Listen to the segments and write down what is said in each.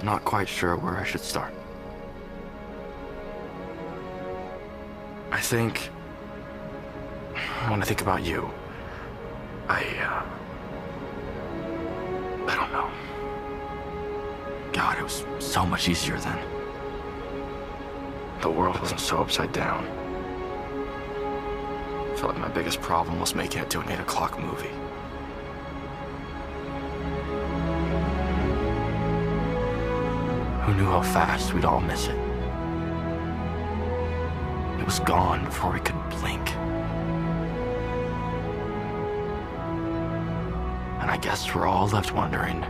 Not quite sure where I should start. I think... when I think about you, I don't know. God, it was so much easier then. The world wasn't so upside down. I felt like my biggest problem was making it to an 8 o'clock movie. Who knew how fast we'd all miss it? It was gone before we could blink. And I guess we're all left wondering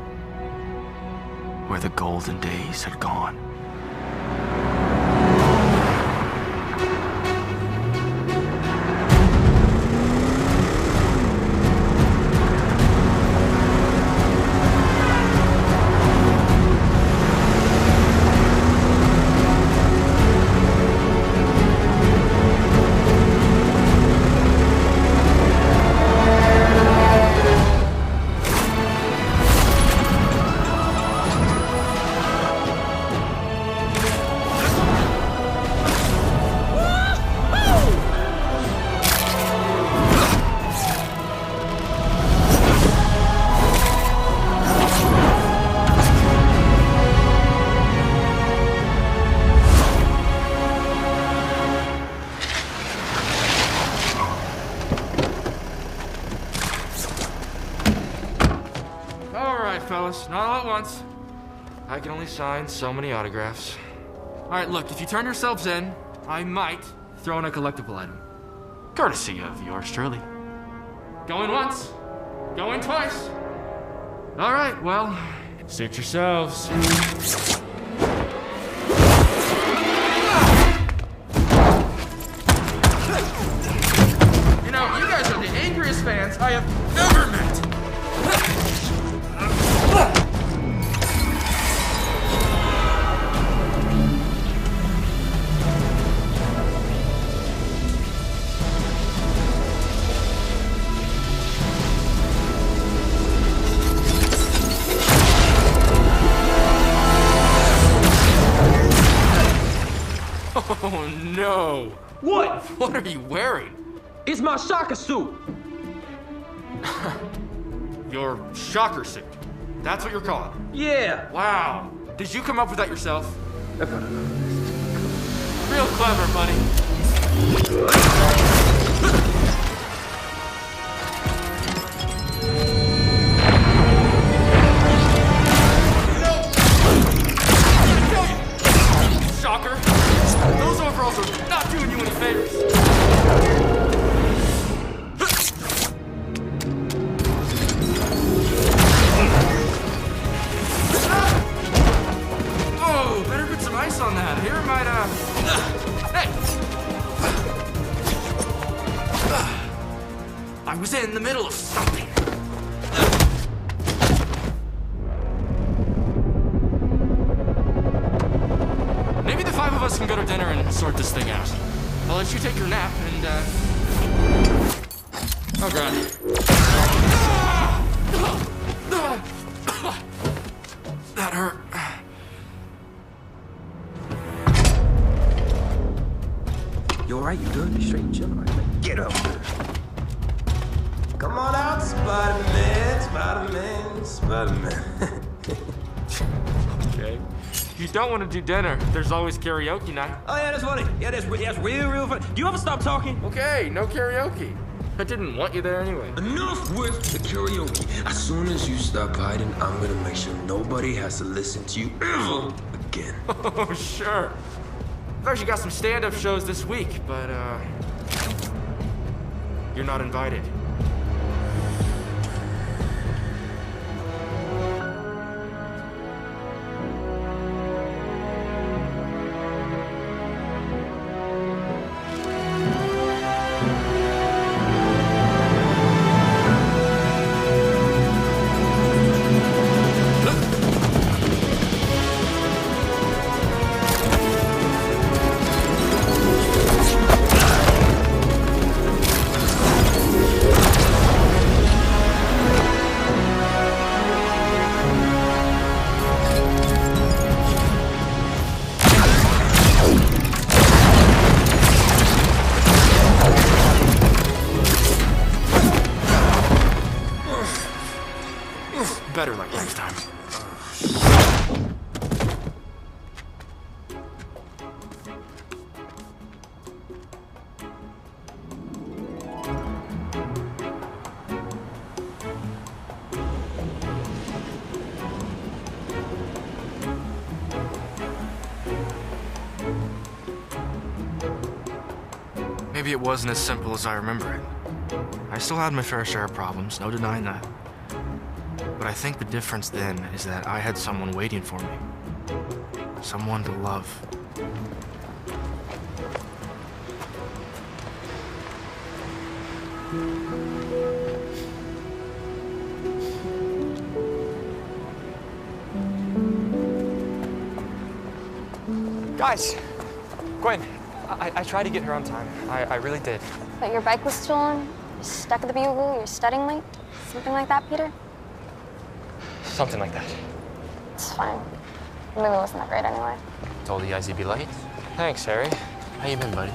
where the golden days had gone. Not all at once. I can only sign so many autographs. All right, look, if you turn yourselves in, I might throw in a collectible item. Courtesy of yours truly. Going once, going twice. All right, well, suit yourselves. You know, you guys are the angriest fans I have ever met. Oh no! What? What are you wearing? It's my shocker suit. Your shocker suit. That's what you're calling it? Yeah. Wow. Did you come up with that yourself? Real clever, buddy. Shocker. Those overalls are not doing you any favors. Oh, better put some ice on that. Here might, hey! I was in the middle of something. Maybe the 5 of us can go to dinner and sort this thing out. I'll let you take your nap and, oh god. That hurt. You alright? You good? You straight and chill? Alright, get up. Come on out, Spider-Man, Spider-Man, Spider-Man. Okay. If you don't want to do dinner, there's always karaoke night. Oh yeah, that's funny. Yeah, that's real funny. Do you ever stop talking? Okay, no karaoke. I didn't want you there anyway. Enough with the karaoke. As soon as you stop hiding, I'm gonna make sure nobody has to listen to you ever again. Oh, sure. I've actually got some stand-up shows this week, but, you're not invited. Maybe it wasn't as simple as I remember it. I still had my fair share of problems, no denying that. But I think the difference then is that I had someone waiting for me. Someone to love. Guys, Gwen, I tried to get here on time. I really did. But your bike was stolen, you're stuck at the Bugle, you're studying late? Something like that, Peter? Something like that. It's fine. The movie wasn't that great anyway. Told you guys you'd be late. Thanks, Harry. How you been, buddy?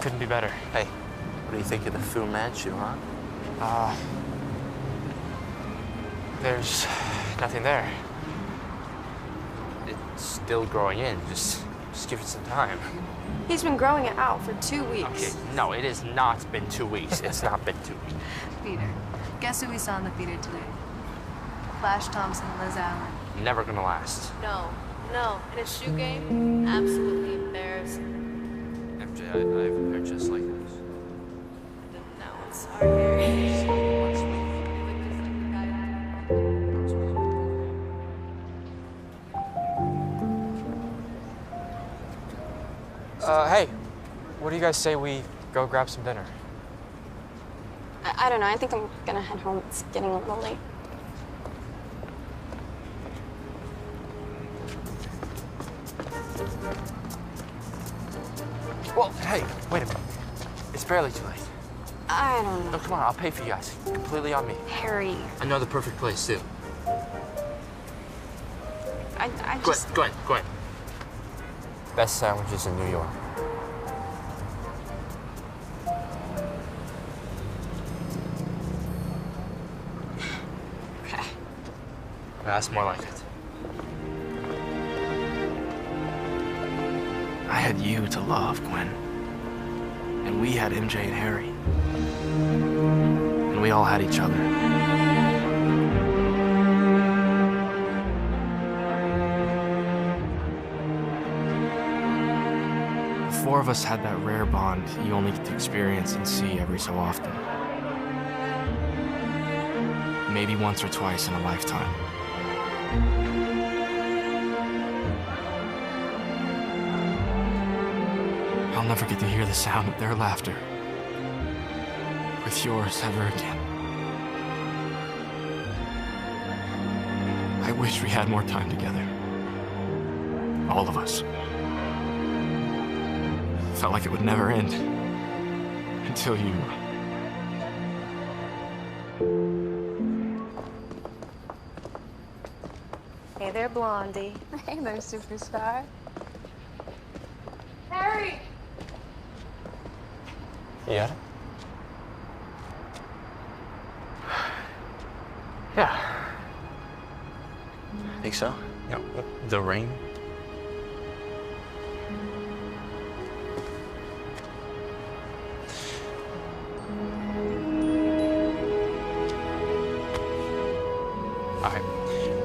Couldn't be better. Hey, what do you think of the Fu Manchu, huh? There's nothing there. It's still growing in. Just give it some time. He's been growing it out for 2 weeks. Okay, no, it has not been 2 weeks. It's not been 2 weeks. Peter, guess who we saw in the theater today? Flash Thompson and Liz Allen. Never gonna last. No. In a shoe game, absolutely embarrassing. MJ, I've heard just like this. Didn't know. I'm sorry, Harry. Hey, what do you guys say we go grab some dinner? I don't know. I think I'm gonna head home. It's getting a little late. Well, hey, wait a minute. It's barely too late. I don't know. No, come on, I'll pay for you guys. Completely on me. Harry. I know the perfect place, too. I just... Gwen. Best sandwiches in New York. Okay. That's more like it. I had you to love, Gwen. And we had MJ and Harry. And we all had each other. The four of us had that rare bond you only get to experience and see every so often. Maybe once or twice in a lifetime. I'll never get to hear the sound of their laughter with yours ever again. I wish we had more time together. All of us. Felt like it would never end until you. Hey there, Blondie. Hey there, superstar. Harry! Yeah? Yeah. Think so? Yeah. The ring? All right.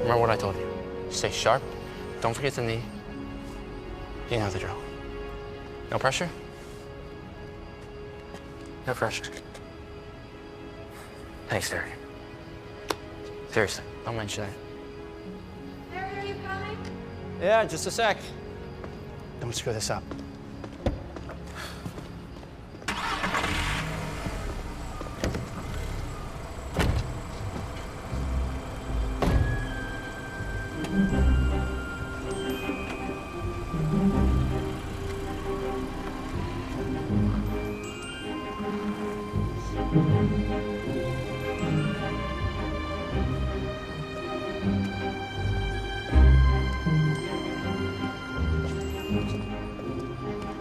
Remember what I told you. Stay sharp. Don't forget the knee. You know the drill. No pressure? No pressure. Thanks, Harry. Seriously, don't mention that. Harry, are you coming? Yeah, just a sec. Don't screw this up.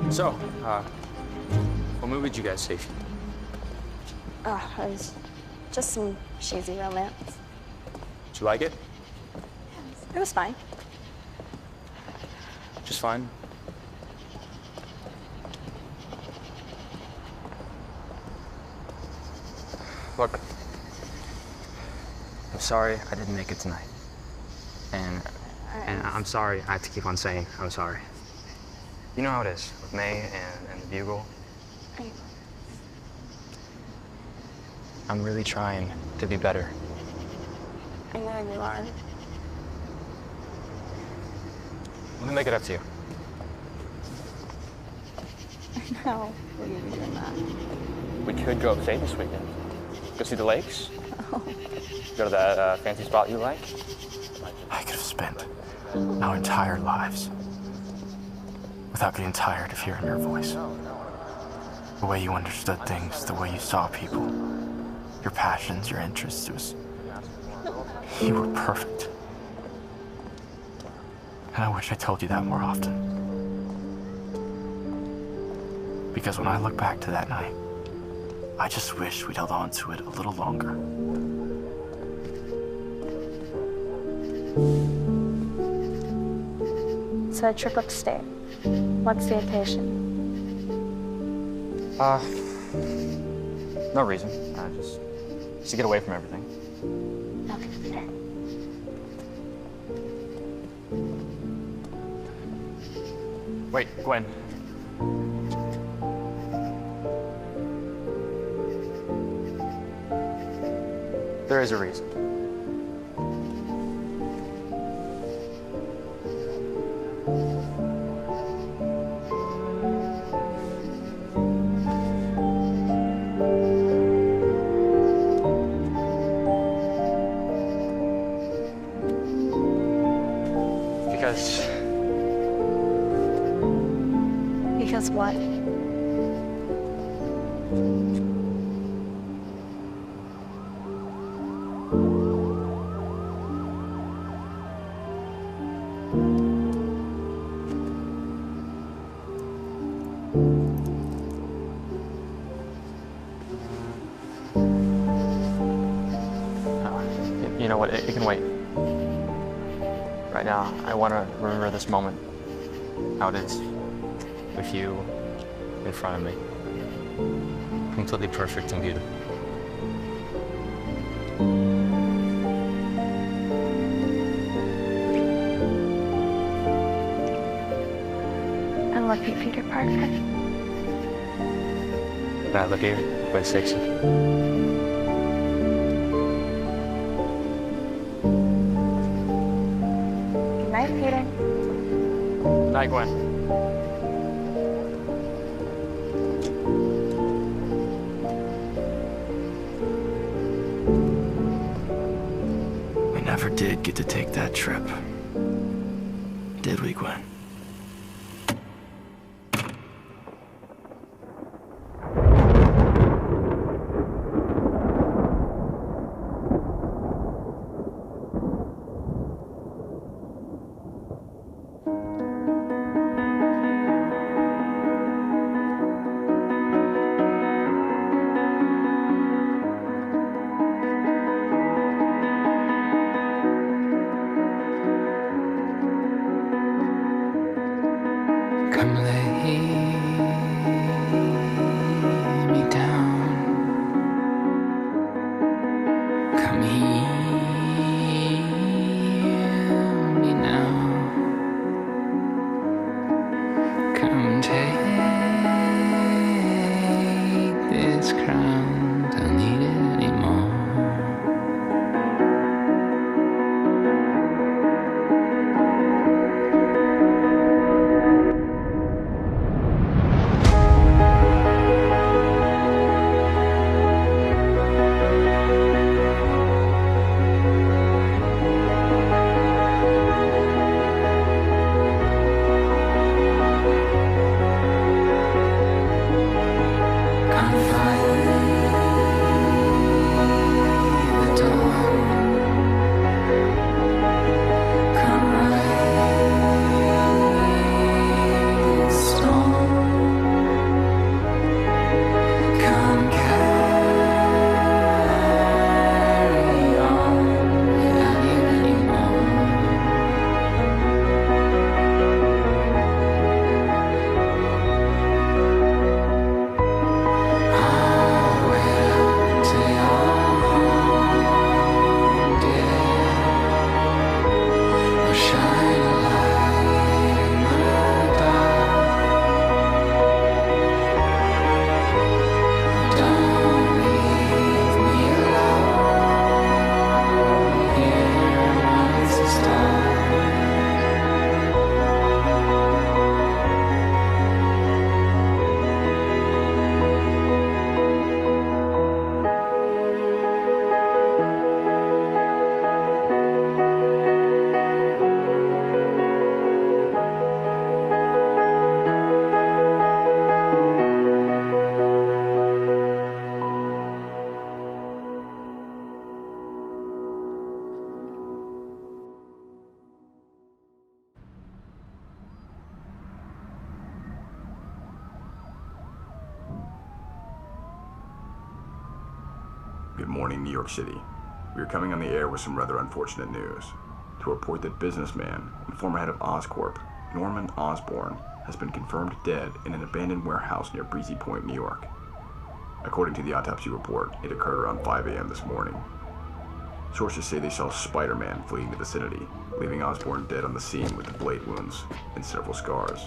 So, what movie did you guys see? It was just some cheesy romance. Did you like it? It was fine. Just fine? Look, I'm sorry I didn't make it tonight. And I'm sorry I have to keep on saying I'm sorry. You know how it is with May and the Bugle. I'm really trying to be better. I know you are. Let me make it up to you. No, we're gonna be doing that. We could go upstate this weekend. Go see the lakes. Go to that fancy spot you like. I could have spent our entire lives without getting tired of hearing your voice. The way you understood things, the way you saw people, your passions, your interests, you were perfect. And I wish I told you that more often. Because when I look back to that night, I just wish we'd held on to it a little longer. So a trip upstate. What's the occasion? No reason. Just to get away from everything. Okay, Peter. Wait, Gwen. There is a reason. Because what? You know what? It can wait. Right now, I want to remember this moment, how it is. With you in front of me. Completely perfect and beautiful. And look at Peter Parker. Now look here, Gwen Stacy. Good night, Peter. Night, Gwen. We never did get to take that trip. Did we, Gwen? Come lay me down. Come heal me now. Come take this crown. Don't need it anymore. morning, New York City. We are coming on the air with some rather unfortunate news to report that businessman and former head of Oscorp, Norman Osborn, has been confirmed dead in an abandoned warehouse near Breezy Point, New York. According to the autopsy report, it occurred around 5 a.m. this morning. Sources say they saw Spider-Man fleeing the vicinity, leaving Osborn dead on the scene with blade wounds and several scars.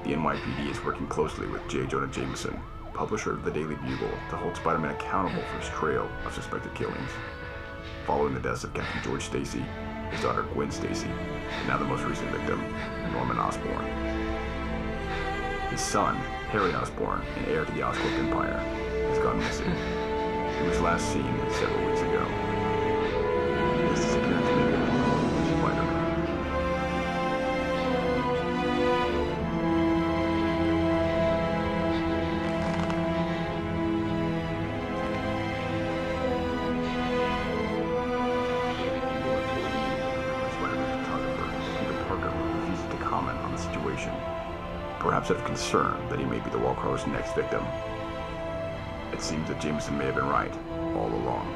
The NYPD is working closely with J. Jonah Jameson, publisher of the Daily Bugle, to hold Spider-Man accountable for his trail of suspected killings. Following the deaths of Captain George Stacy, his daughter Gwen Stacy, and now the most recent victim, Norman Osborn. His son, Harry Osborn, and heir to the Oscorp Empire, has gone missing. He was last seen several weeks ago. His disappearance may be involved with Spider-Man. Perhaps out of concern that he may be the Wallcrawler's next victim. It seems that Jameson may have been right all along.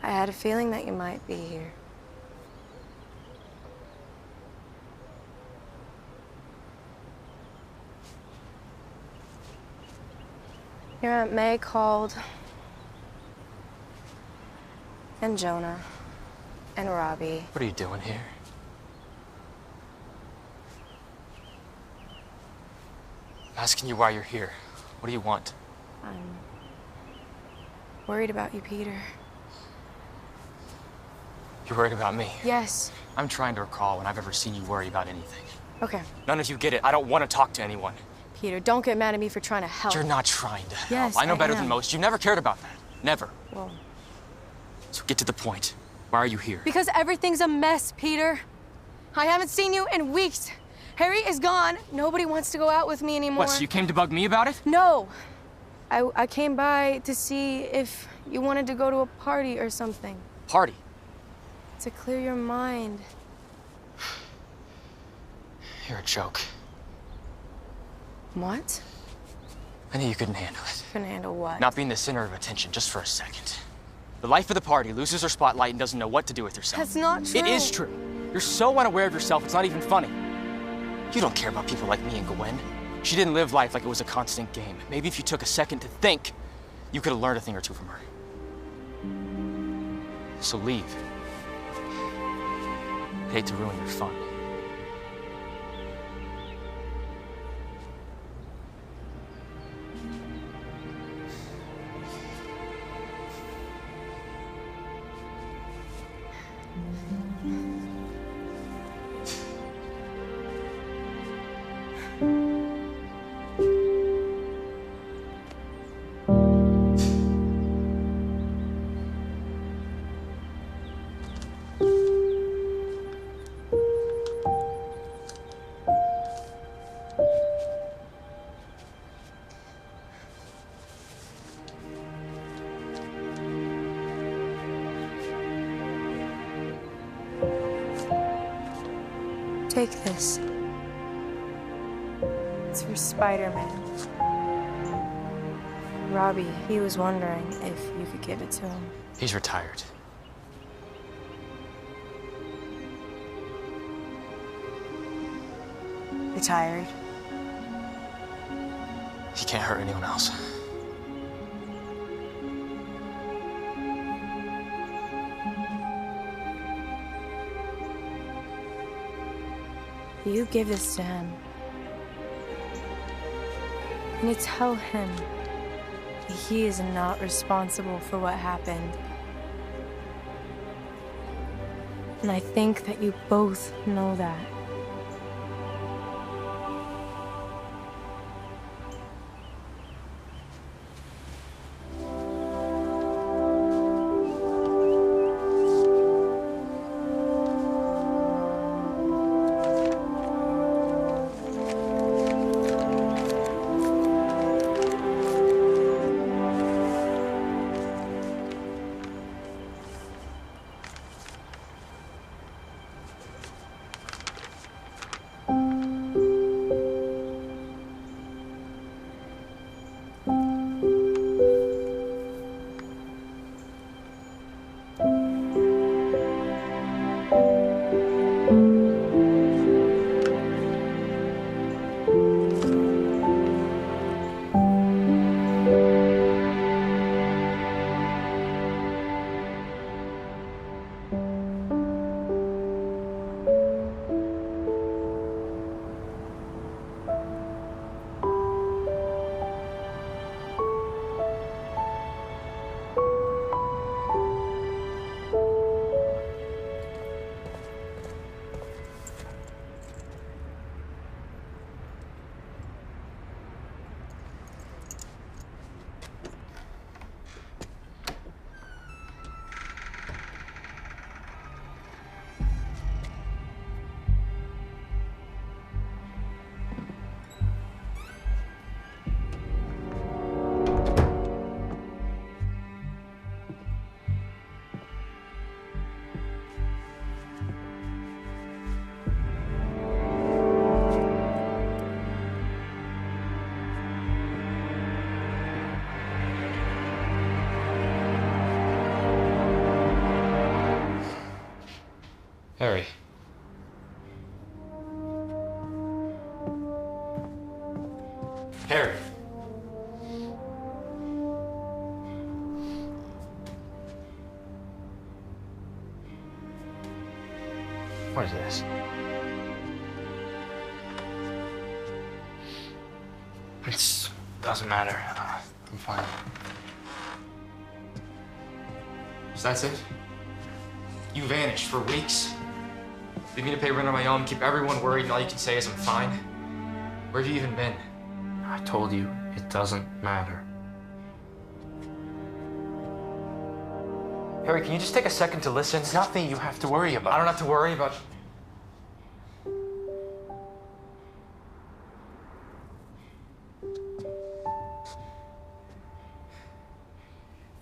I had a feeling that you might be here. Your Aunt May called, and Jonah, and Robbie. What are you doing here? I'm asking you why you're here. What do you want? I'm worried about you, Peter. You're worried about me? Yes. I'm trying to recall when I've ever seen you worry about anything. Okay. None of you get it. I don't want to talk to anyone. Peter, don't get mad at me for trying to help. You're not trying to help. Yes, I know better am. than most. You never cared about that. Never. Well, So get to the point. Why are you here? because everything's a mess, Peter. I haven't seen you in weeks. Harry is gone. Nobody wants to go out with me anymore. What, so you came to bug me about it? No. I came by to see if you wanted to go to a party or something. Party? To clear your mind. You're a joke. What? I knew you couldn't handle it. Couldn't handle what? Not being the center of attention just for a second. The life of the party loses her spotlight and doesn't know what to do with herself. That's not true. It is true. You're so unaware of yourself, it's not even funny. You don't care about people like me and Gwen. She didn't live life like it was a constant game. Maybe if you took a second to think, you could have learned a thing or two from her. So leave. I hate to ruin your fun. Take this. It's for Spider-Man. Robbie, he was wondering if you could give it to him. He's retired. Retired? He can't hurt anyone else. You give this to him. And you tell him that he is not responsible for what happened. And I think that you both know that. Harry. Harry. What is this? It doesn't matter. I'm fine. So that's it? You vanished for weeks. Leave me to pay rent on my own, keep everyone worried, and all you can say is I'm fine. Where have you even been? I told you, it doesn't matter. Harry, can you just take a second to listen? It's nothing you have to worry about. I don't have to worry about...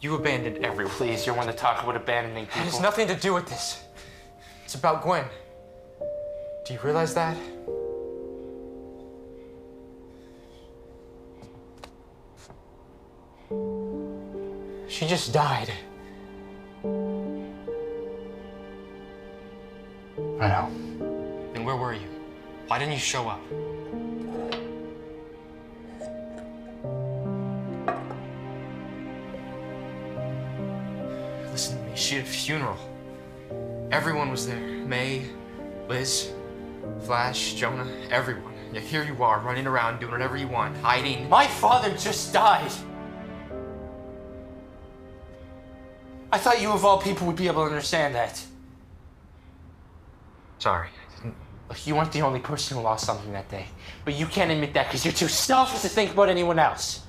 You abandoned everyone. Please, you're one to talk about abandoning people. It has nothing to do with this. It's about Gwen. Do you realize that? She just died. I know. Then where were you? Why didn't you show up? Listen to me, she had a funeral. Everyone was there. May, Liz, Flash, Jonah, everyone. Yet here you are, running around, doing whatever you want, hiding. My father just died. I thought you of all people would be able to understand that. Sorry. Look, you weren't the only person who lost something that day. But you can't admit that because you're too selfish to think about anyone else.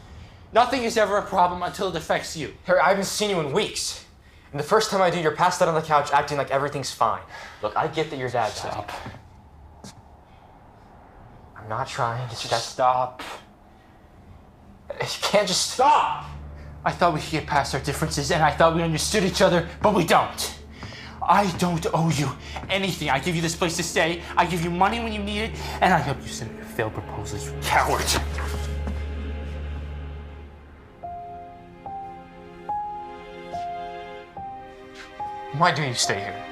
Nothing is ever a problem until it affects you. Harry, I haven't seen you in weeks. And the first time I do, you're passed out on the couch acting like everything's fine. Look, I get that your dad died. Stop. I'm not trying. It's just... Stop. You can't just stop. I thought we could get past our differences and I thought we understood each other, but we don't. I don't owe you anything. I give you this place to stay, I give you money when you need it, and I help you send your failed proposals, you coward. Why do you stay here?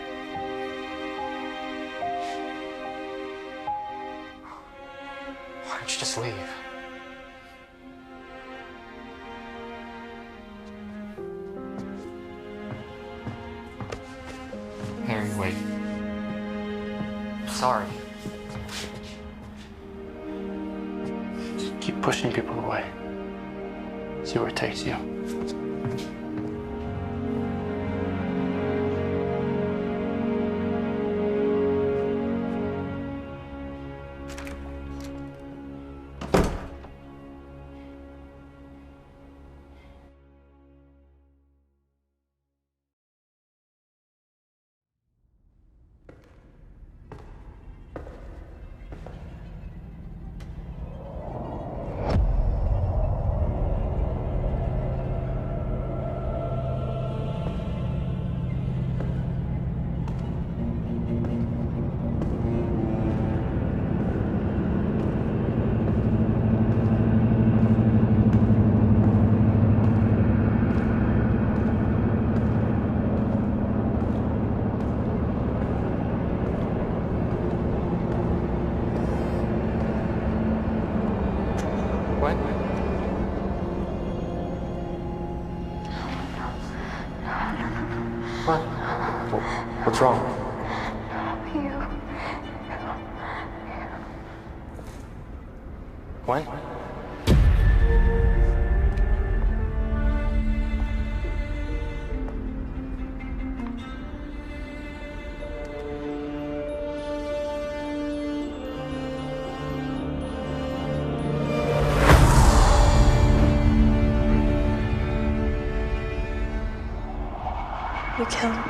Why don't you just leave? Harry, wait. Sorry. Just keep pushing people away. See where it takes you. Gwen? What? What's wrong? Gwen? You killed me.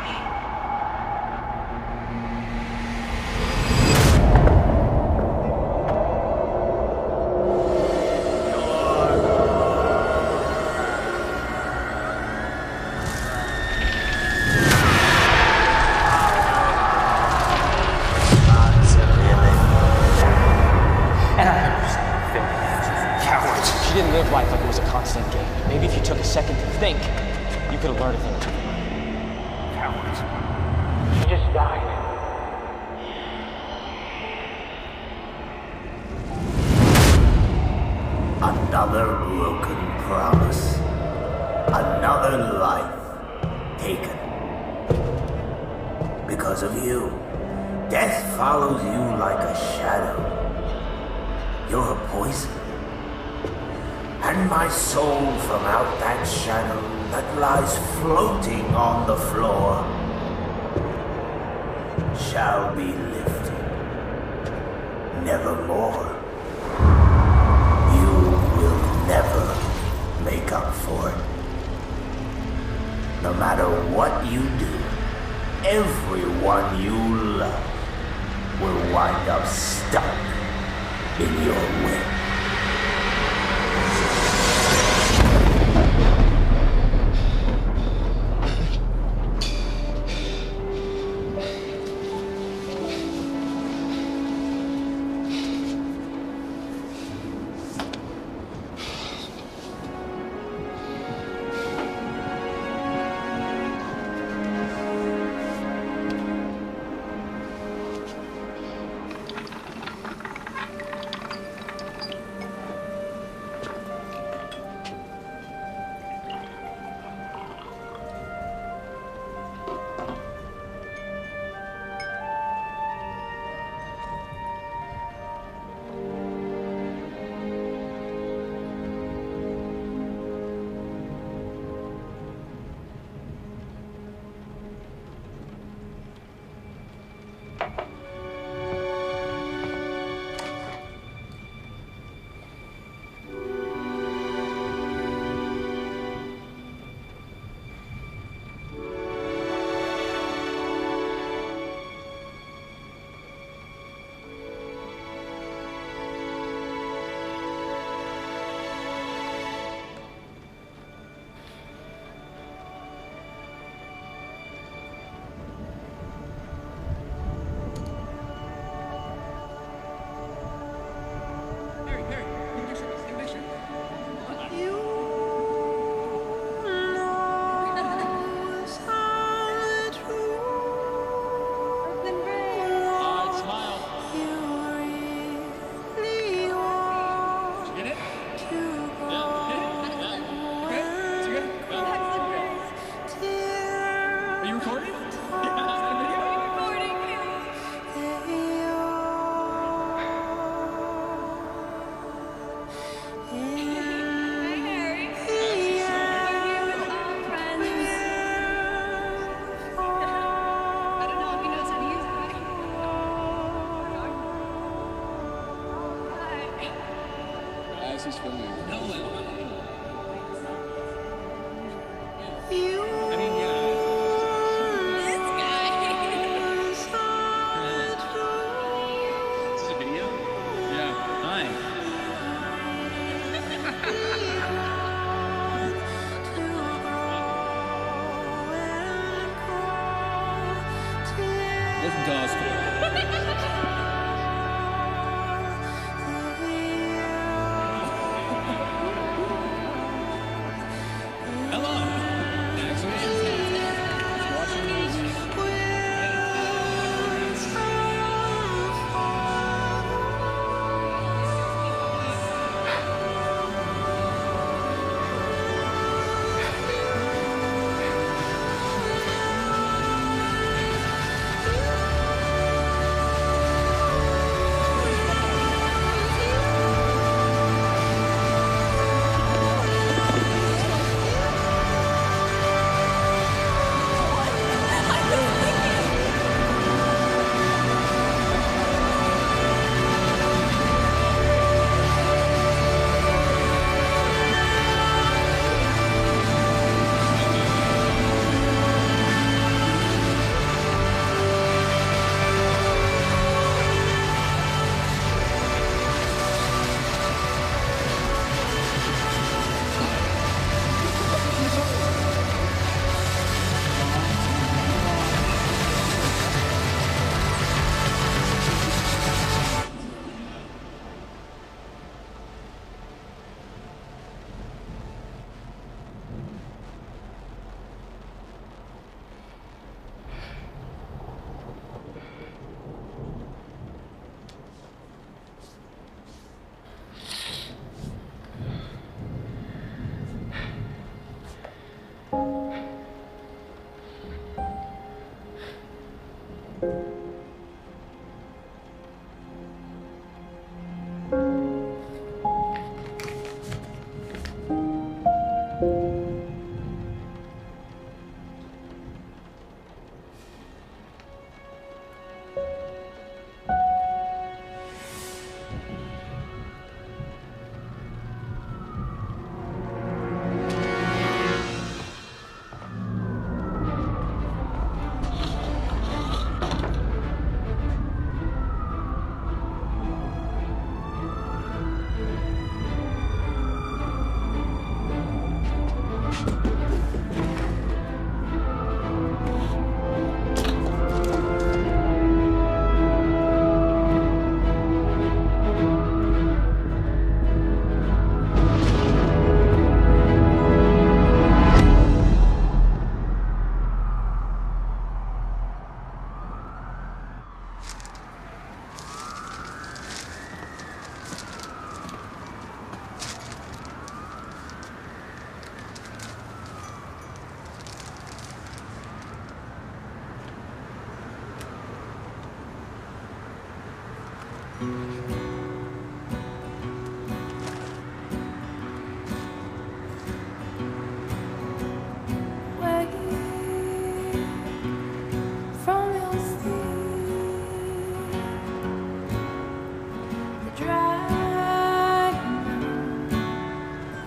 And I understand. Cowards. She didn't live life like it was a constant game. Maybe if you took a second to think, you could have learned a thing or two. Cowards. She just died. Another broken promise. Another life taken. Because of you, death follows you like a shadow. You're a poison. And my soul from out that shadow that lies floating on the floor shall be lifted. Nevermore. You will never make up for it. No matter what you do, everyone you love will wind up stuck in your web. just filming. No, Is this a video? Yeah. Hi. Listen to our story. Hello.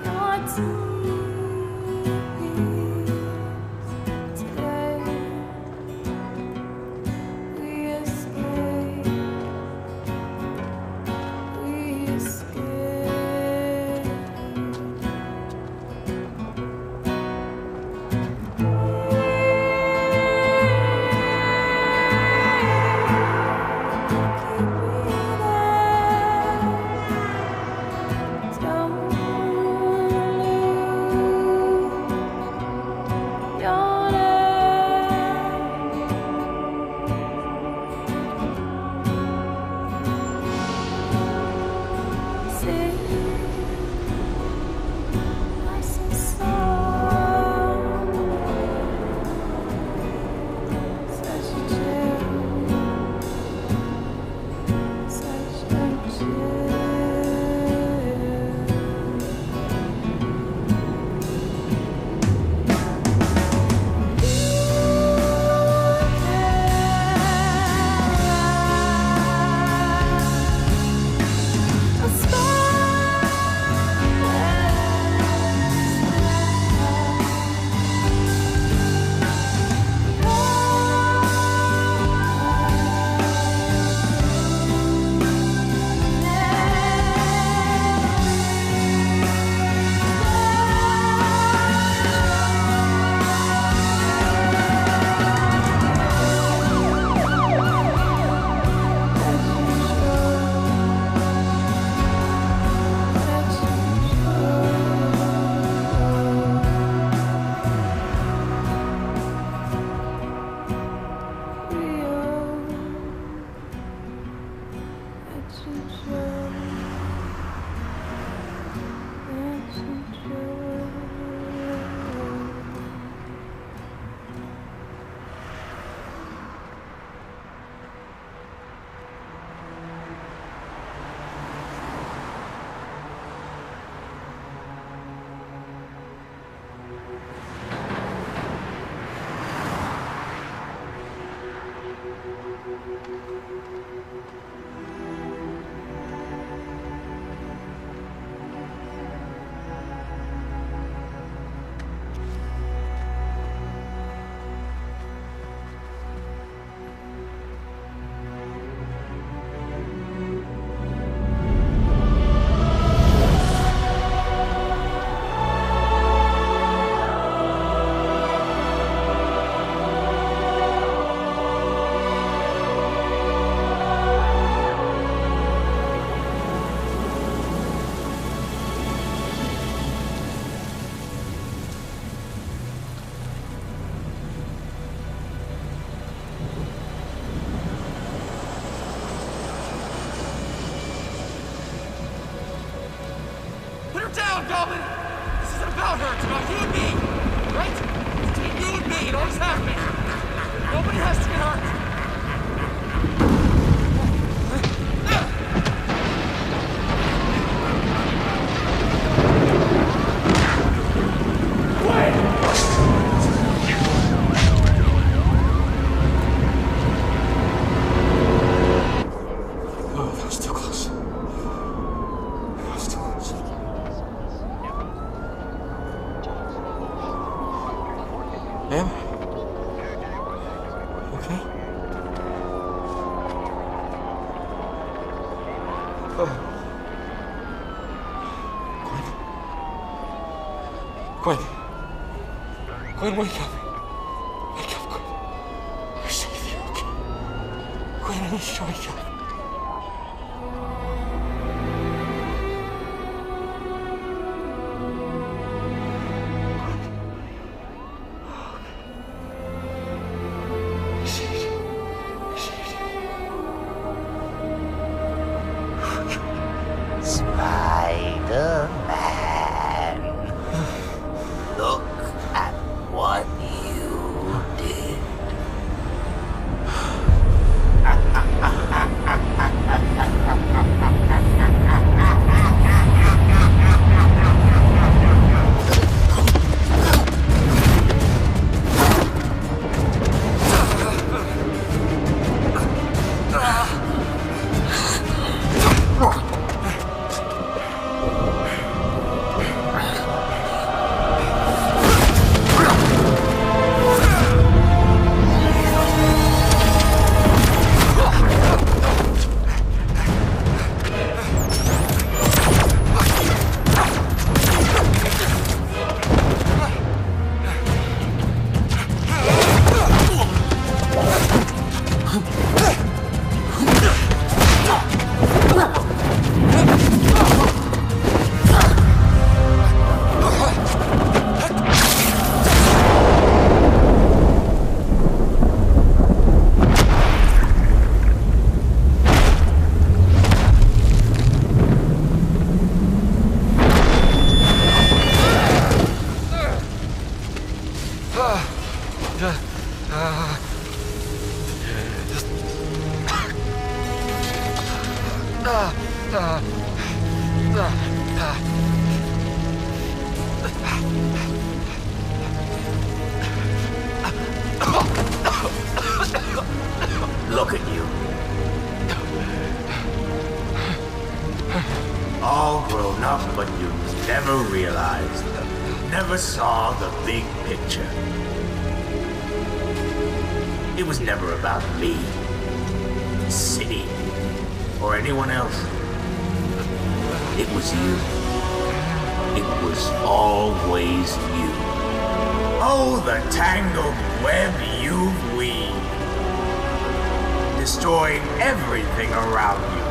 Watching movies. down, Goblin! This isn't about her, it's about you and me! Right? It's between you and me, it always has been! Nobody has to get hurt! Gwen, wake up. Wake up, Gwen. We're safe here, okay? Gwen, I need you to wake up. Spider-Man. Look at what you did. Look at you. All grown up, but you never realized, never saw the big picture. It was never about me, the city, or anyone else. It was you. It was always you. Oh, the tangled web you've weaved, destroying everything around you.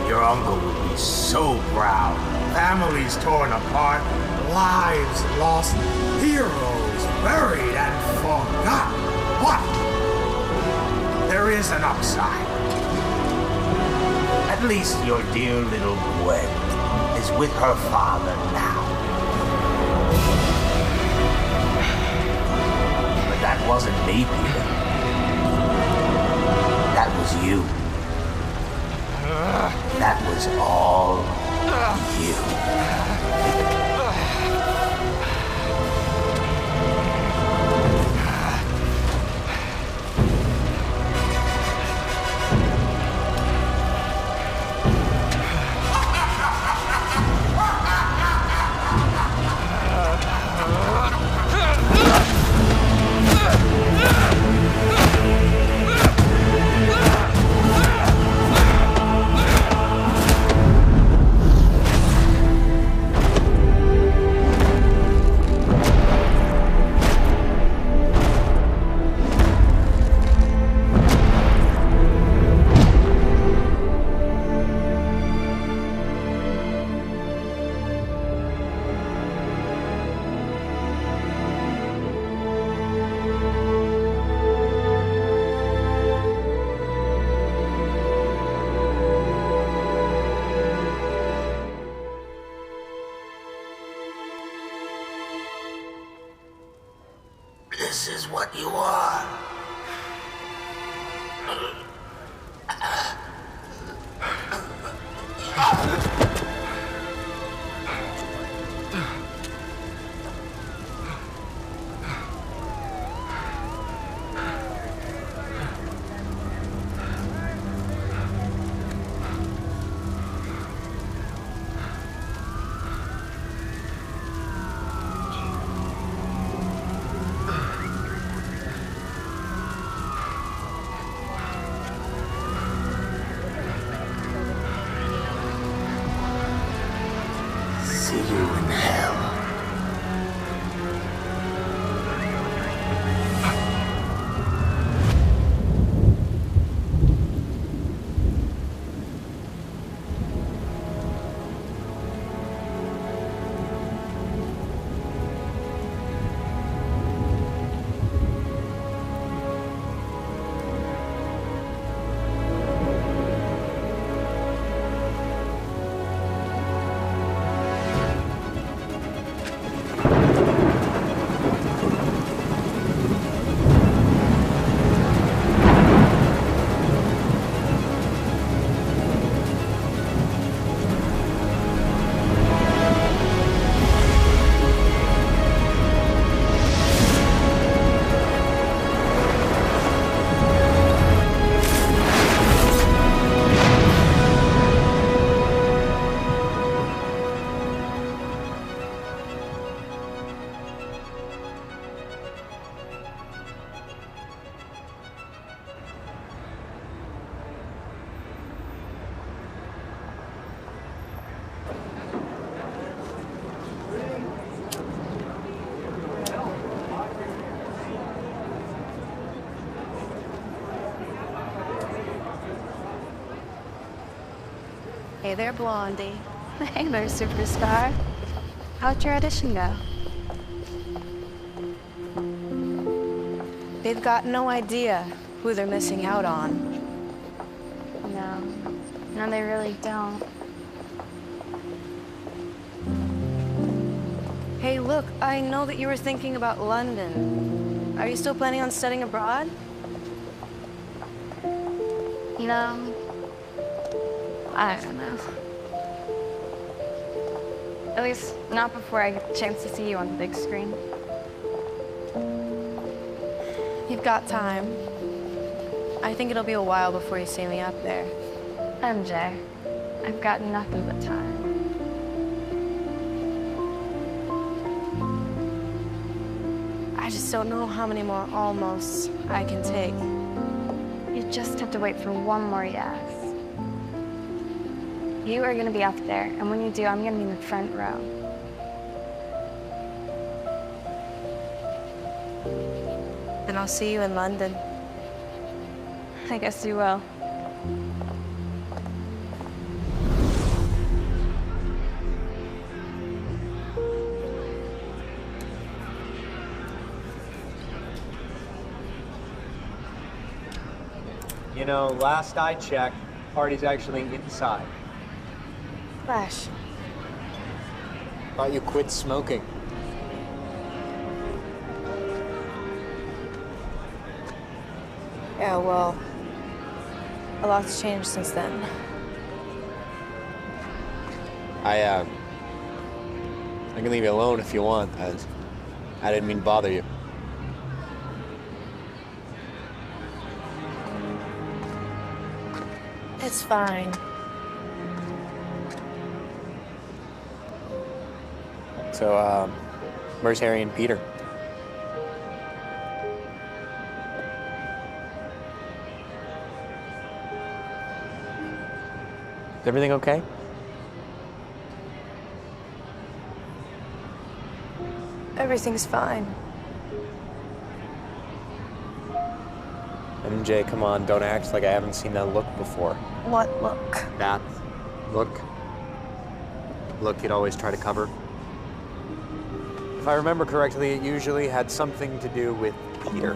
Your uncle would be so proud. Families torn apart, lives lost, heroes buried and forgotten. What? There is an upside. At least your dear little Gwen is with her father now. But that wasn't me, Peter. That was you. That was all you. Hey there, Blondie. Hey there, superstar. How'd your audition go? They've got no idea who they're missing out on. No, they really don't. Hey, look, I know that you were thinking about London. Are you still planning on studying abroad? No. I don't know. At least not before I get the chance to see you on the big screen. You've got time. I think it'll be a while before you see me up there. MJ, I've got nothing but time. I just don't know how many more almosts I can take. You just have to wait for one more yes. You are gonna be up there, and when you do, I'm gonna be in the front row. Then I'll see you in London. I guess you will. You know, last I checked, party's actually inside. Flash. Thought you quit smoking. Yeah, well, a lot's changed since then. I can leave you alone if you want. I didn't mean to bother you. It's fine. So, where's Harry and Peter? Is everything okay? Everything's fine. MJ, come on, don't act like I haven't seen that look before. What look? That look. Look you'd always try to cover. If I remember correctly, it usually had something to do with Peter.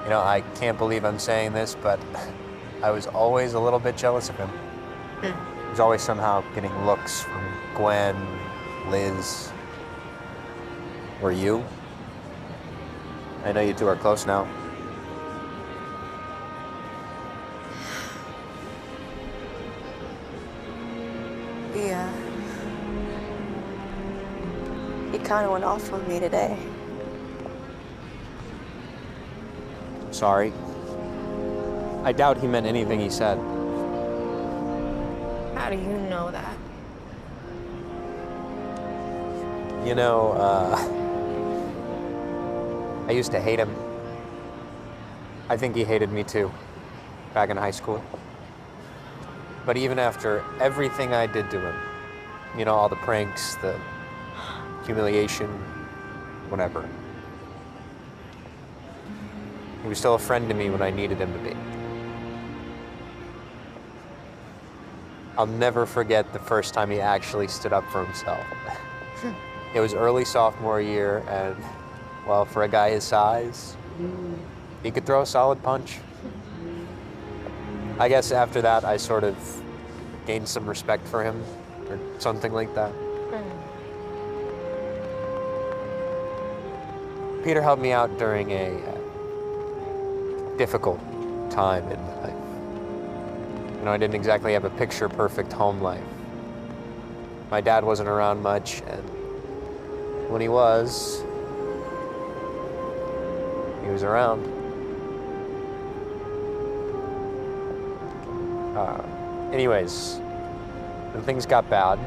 You know, I can't believe I'm saying this, but I was always a little bit jealous of him. He was always somehow getting looks from Gwen, Liz, or you. I know you two are close now. Yeah. He kind of went off on me today. Sorry. I doubt he meant anything he said. How do you know that? You know, I used to hate him. I think he hated me too, back in high school. But even after everything I did to him, you know, all the pranks, the humiliation, whatever, he was still a friend to me when I needed him to be. I'll never forget the first time he actually stood up for himself. It was early sophomore year, and, well, for a guy his size, he could throw a solid punch. I guess after that, I sort of gained some respect for him, or something like that. Peter helped me out during a difficult time in my life. You know, I didn't exactly have a picture-perfect home life. My dad wasn't around much, and when he was around. Anyways, when things got bad,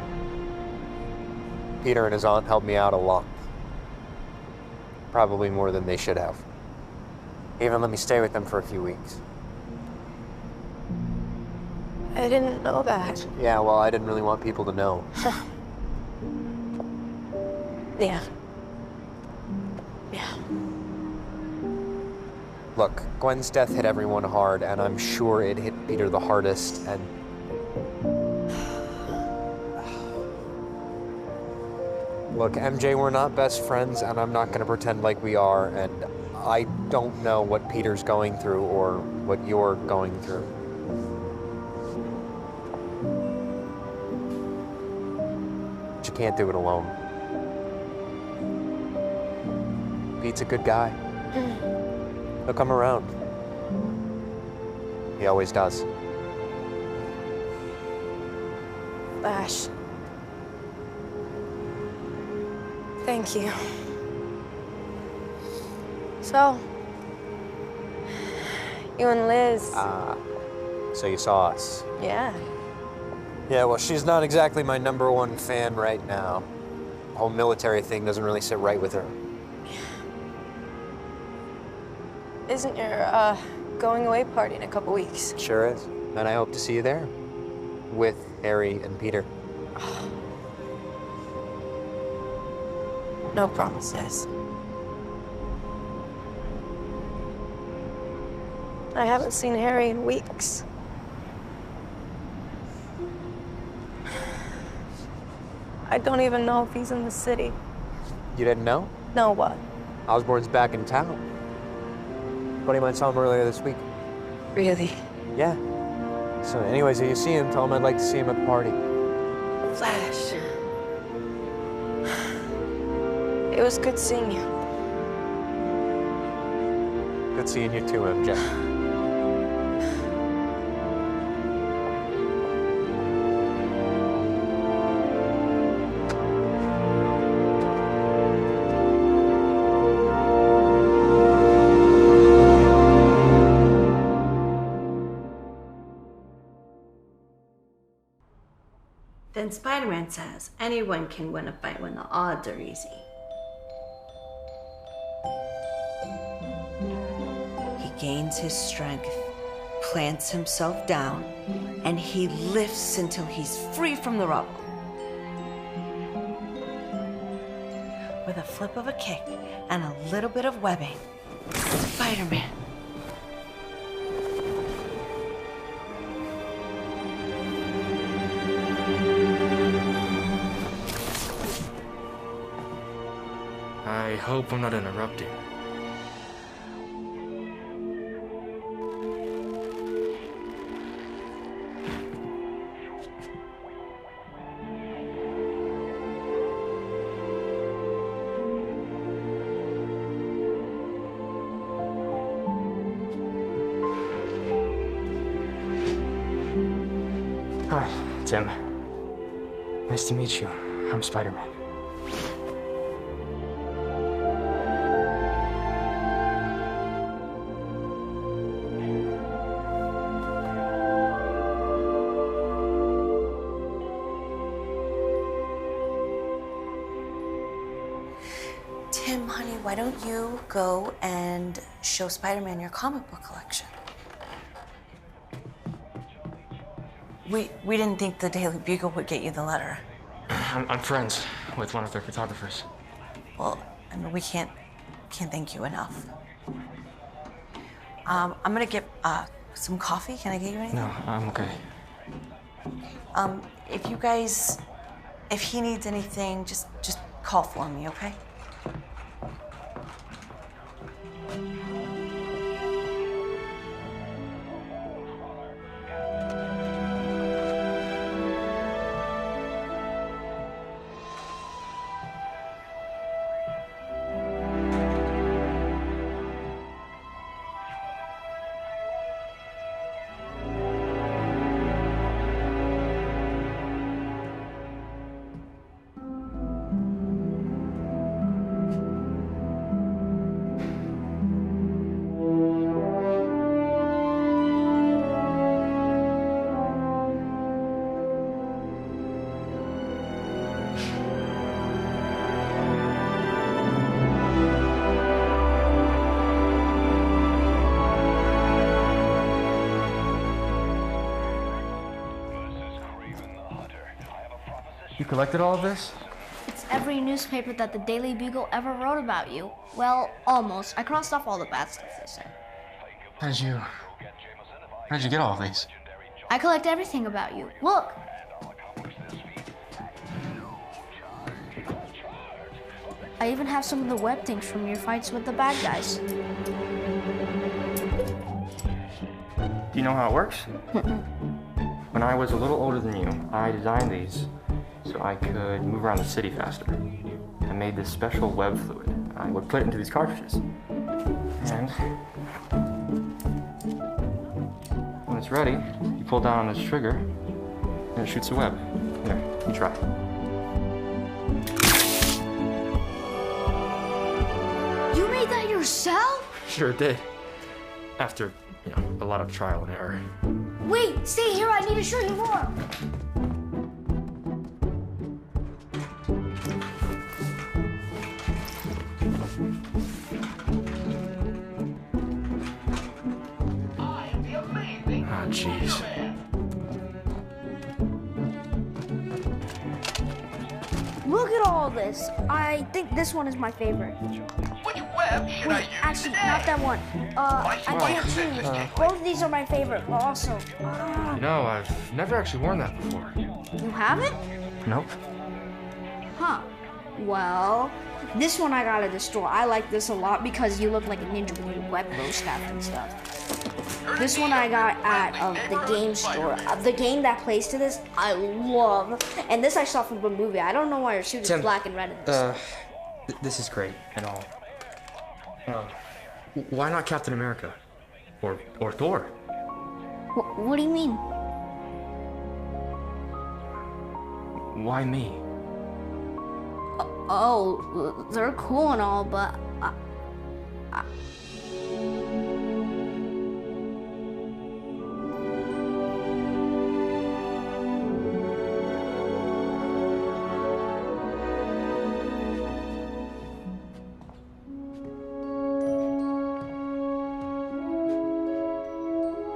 Peter and his aunt helped me out a lot. Probably more than they should have. Even let me stay with them for a few weeks. I didn't know that. Yeah, well, I didn't really want people to know. Yeah. Yeah. Look, Gwen's death hit everyone hard, and I'm sure it hit Peter the hardest, and... Look, MJ, we're not best friends, and I'm not gonna pretend like we are, and I don't know what Peter's going through or what you're going through. But you can't do it alone. Pete's a good guy. He'll come around. He always does. Ash. Thank you. So, you and Liz. So you saw us. Yeah. Yeah, well, she's not exactly my #1 fan right now. The whole military thing doesn't really sit right with her. Isn't your going away party in a couple weeks? Sure is. And I hope to see you there. With Harry and Peter. No promises. I haven't seen Harry in weeks. I don't even know if he's in the city. You didn't know? No, what? Osborne's back in town. Buddy of mine saw him earlier this week. Really? Yeah. So anyways, if you see him, tell him I'd like to see him at the party. Flash. It was good seeing you. Good seeing you too, MJ. Then Spider-Man says anyone can win a fight when the odds are easy. He gains his strength, plants himself down, and he lifts until he's free from the rubble. With a flip of a kick and a little bit of webbing, Spider-Man. I hope I'm not interrupting. Tim. Nice to meet you. I'm Spider-Man. Tim, honey, why don't you go and show Spider-Man your comic book collection? We didn't think the Daily Bugle would get you the letter. I'm friends with one of their photographers. Well, I mean, we can't thank you enough. I'm gonna get some coffee. Can I get you anything? No, I'm okay. If he needs anything, just call for me, okay? You collected all of this? It's every newspaper that the Daily Bugle ever wrote about you. Well, almost. I crossed off all the bad stuff they said. How did you get all of these? I collect everything about you. Look! I even have some of the web things from your fights with the bad guys. Do you know how it works? When I was a little older than you, I designed these so I could move around the city faster. I made this special web fluid. I would put it into these cartridges. And when it's ready, you pull down on this trigger and it shoots a web. Here, you try. You made that yourself? Sure did. After, a lot of trial and error. Wait, stay here. I need to show you more. Ah, jeez. Look at all this. I think this one is my favorite. Which web should I use Actually, today? not that one. I can't choose. Both of these are my favorite, but also. I've never actually worn that before. You haven't? Nope. Huh. Well, this one I got at the store. I like this a lot because you look like a ninja when you web those stuff and stuff. This one I got at the game store. The game that plays to this, I love. And this I saw from the movie. I don't know why your suit is black and red in this. This is great and all. Why not Captain America? Or Thor? What do you mean? Why me? Oh, they're cool and all, but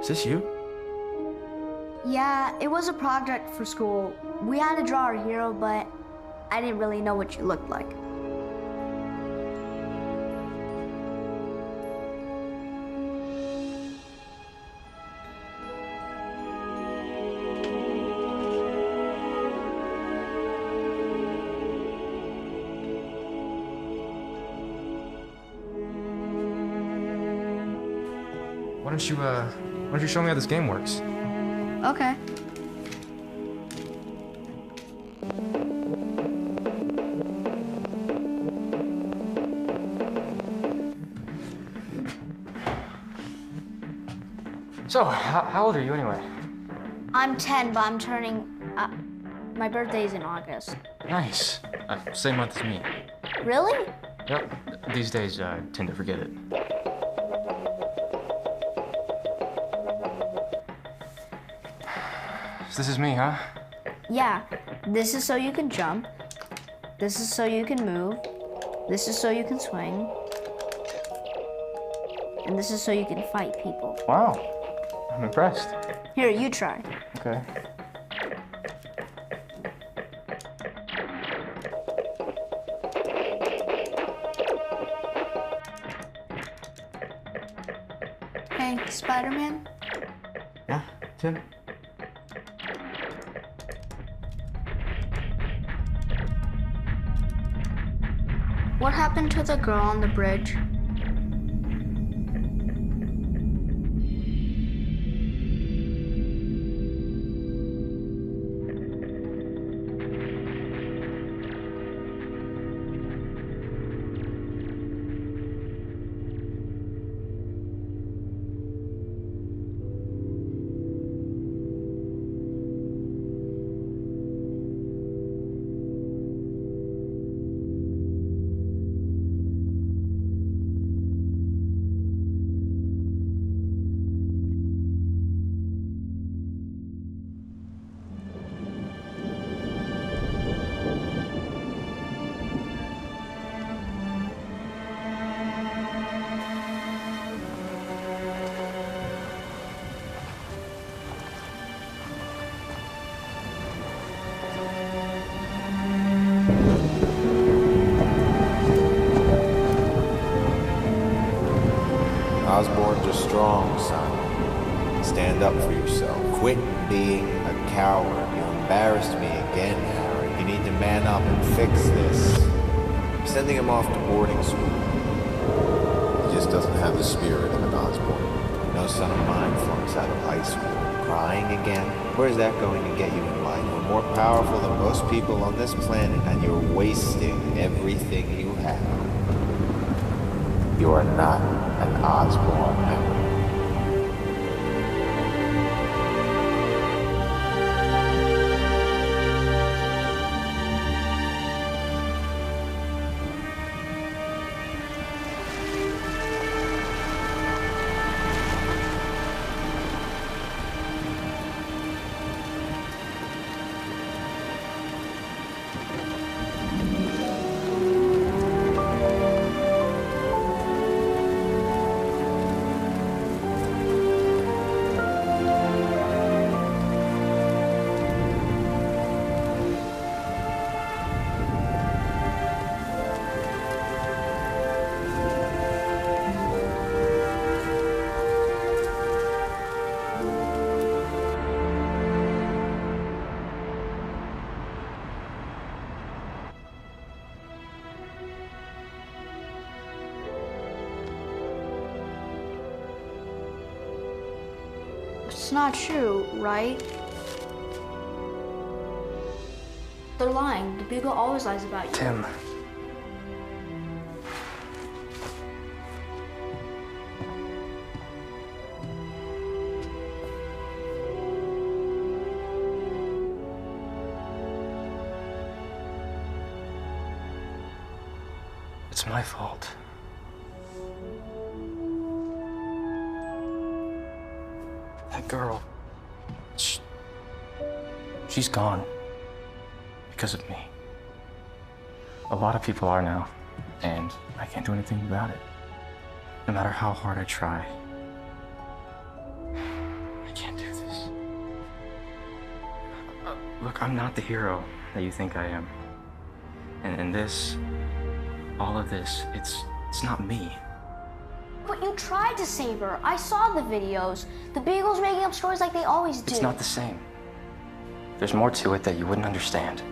Is this you? yeah, it was a project for school. We had to draw our hero, but I didn't really know what you looked like. Why don't you show me how this game works? Okay. So, how old are you anyway? I'm 10, but I'm turning My birthday's in August. Nice. Same month as me. Really? Yep. These days, I tend to forget it. So this is me, huh? Yeah. This is so you can jump. This is so you can move. This is so you can swing. And this is so you can fight people. Wow. I'm impressed. Here, you try. Okay. Hey, Spider-Man? Yeah, Tim? What happened to the girl on the bridge? Osborn's are strong, son. Stand up for yourself. Quit being a coward. You embarrassed me again, Harry. You need to man up and fix this. I'm sending him off to boarding school. He just doesn't have the spirit of an Osborn. No son of mine flunks out of high school. Crying again? Where's that going to get you in life? You're more powerful than most people on this planet, and you're wasting everything you have. You are not an Osborn, Harry. It's not true, right? They're lying. The Bugle always lies about you. Tim. It's my fault. That girl, she's gone because of me. A lot of people are now, and I can't do anything about it. No matter how hard I try, I can't do this. Look, I'm not the hero that you think I am. And this, all of this, it's not me. But you tried to save her. I saw the videos. The Beagle's making up stories like they always do. It's not the same. There's more to it that you wouldn't understand.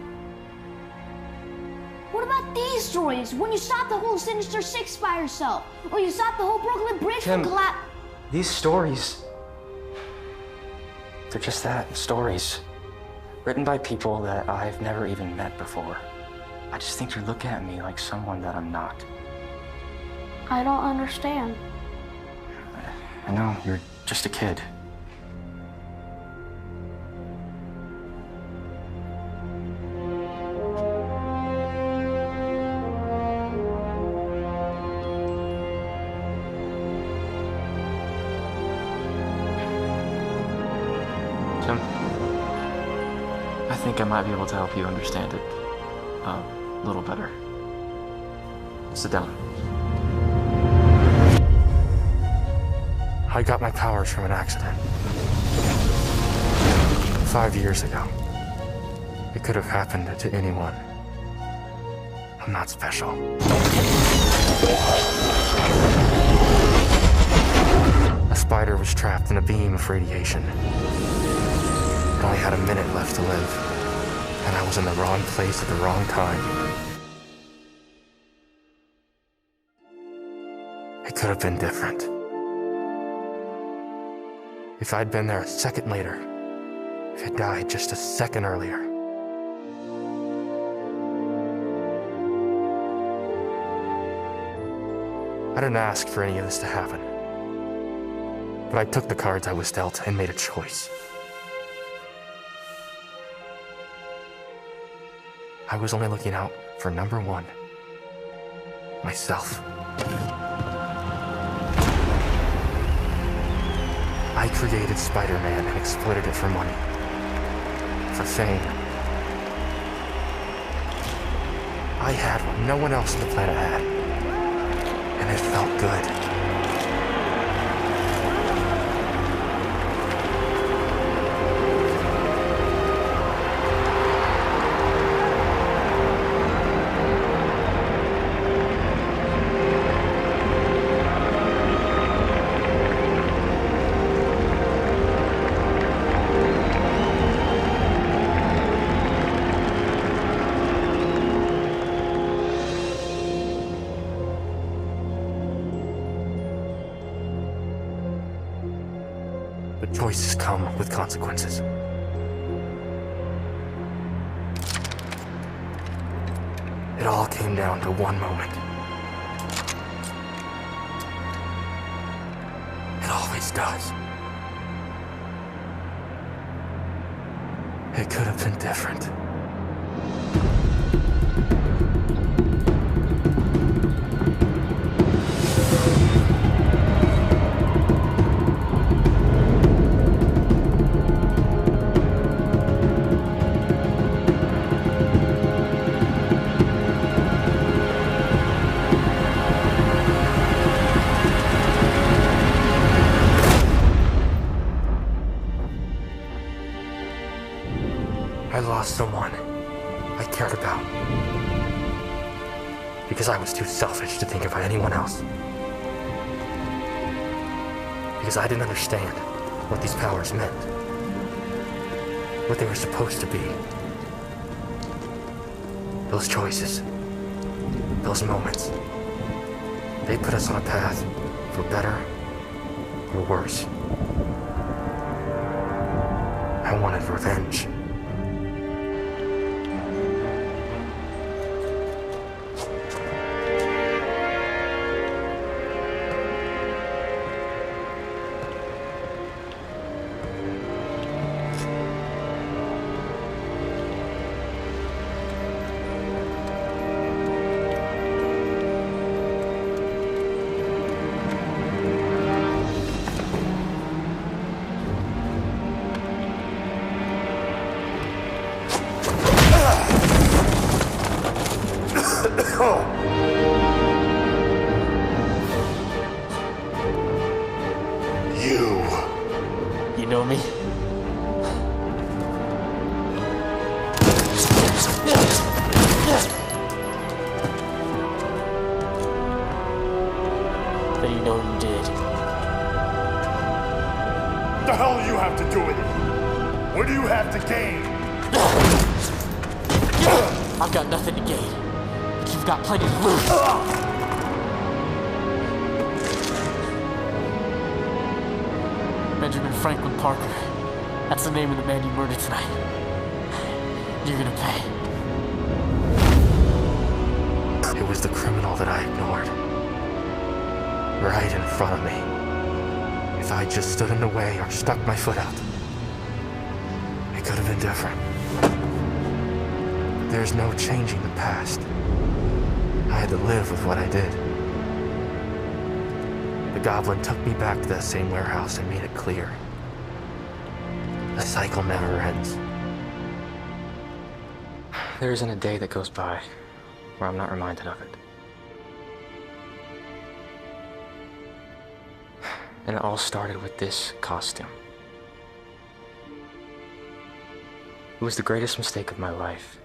What about these stories? When you stopped the whole Sinister Six by yourself? Or you stopped the whole Brooklyn Bridge from collapse? These stories, they're just that, stories. Written by people that I've never even met before. I just think you're looking at me like someone that I'm not. I don't understand. I know, you're just a kid. Jim, I think I might be able to help you understand it a little better. Sit down. I got my powers from an accident. 5 years ago. It could have happened to anyone. I'm not special. A spider was trapped in a beam of radiation. It only had a minute left to live, and I was in the wrong place at the wrong time. It could have been different. If I'd been there a second later, if it died just a second earlier. I didn't ask for any of this to happen. But I took the cards I was dealt and made a choice. I was only looking out for number one, myself. I created Spider-Man and exploited it for money, for fame. I had what no one else on the planet had, and it felt good. Choices come with consequences. It all came down to one moment. It always does. It could have been different. Someone I cared about. Because I was too selfish to think about anyone else. Because I didn't understand what these powers meant. What they were supposed to be. Those choices. Those moments. They put us on a path for better or worse. I wanted revenge. You know me? Then you know you did. What the hell do you have to do with it? What do you have to gain? I've got nothing to gain, but you've got plenty to lose. Benjamin Franklin Parker. That's the name of the man you murdered tonight. You're gonna pay. It was the criminal that I ignored. Right in front of me. If I just stood in the way or stuck my foot out, it could have been different. There's no changing the past. I had to live with what I did. The goblin took me back to that same warehouse and made it clear. The cycle never ends. There isn't a day that goes by where I'm not reminded of it. And it all started with this costume. It was the greatest mistake of my life.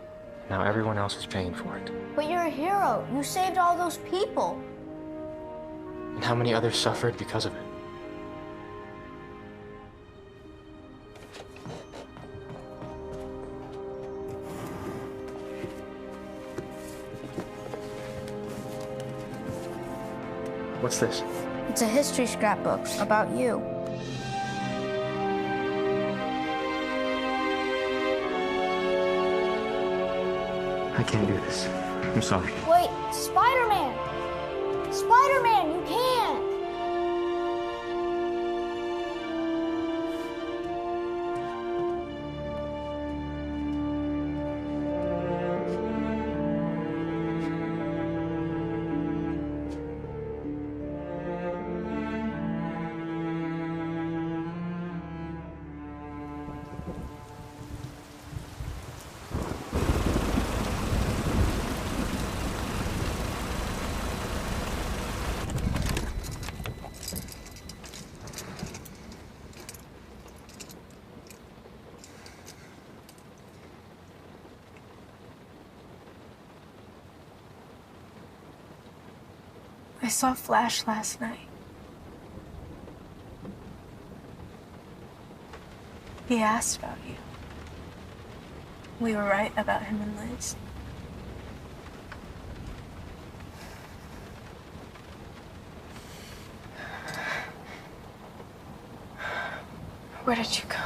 Now everyone else is paying for it. But you're a hero. You saved all those people. And how many others suffered because of it? What's this? It's a history scrapbook about you. I can't do this. I'm sorry. Wait, Spider-Man! Spider-Man, you can't! I saw Flash last night. He asked about you. We were right about him and Liz. Where did you go?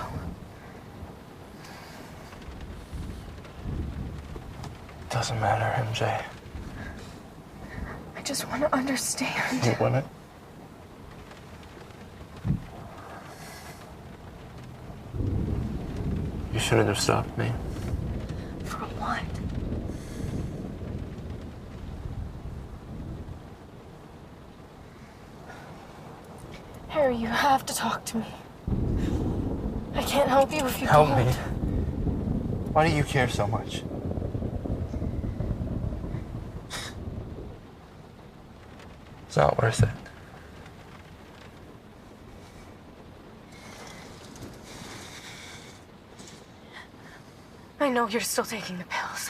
Doesn't matter, MJ. I just want to understand. You wouldn't? You shouldn't have stopped me. For what? Harry, you have to talk to me. I can't help you if you Help don't. me. Why do you care so much? It's not worth it. I know you're still taking the pills.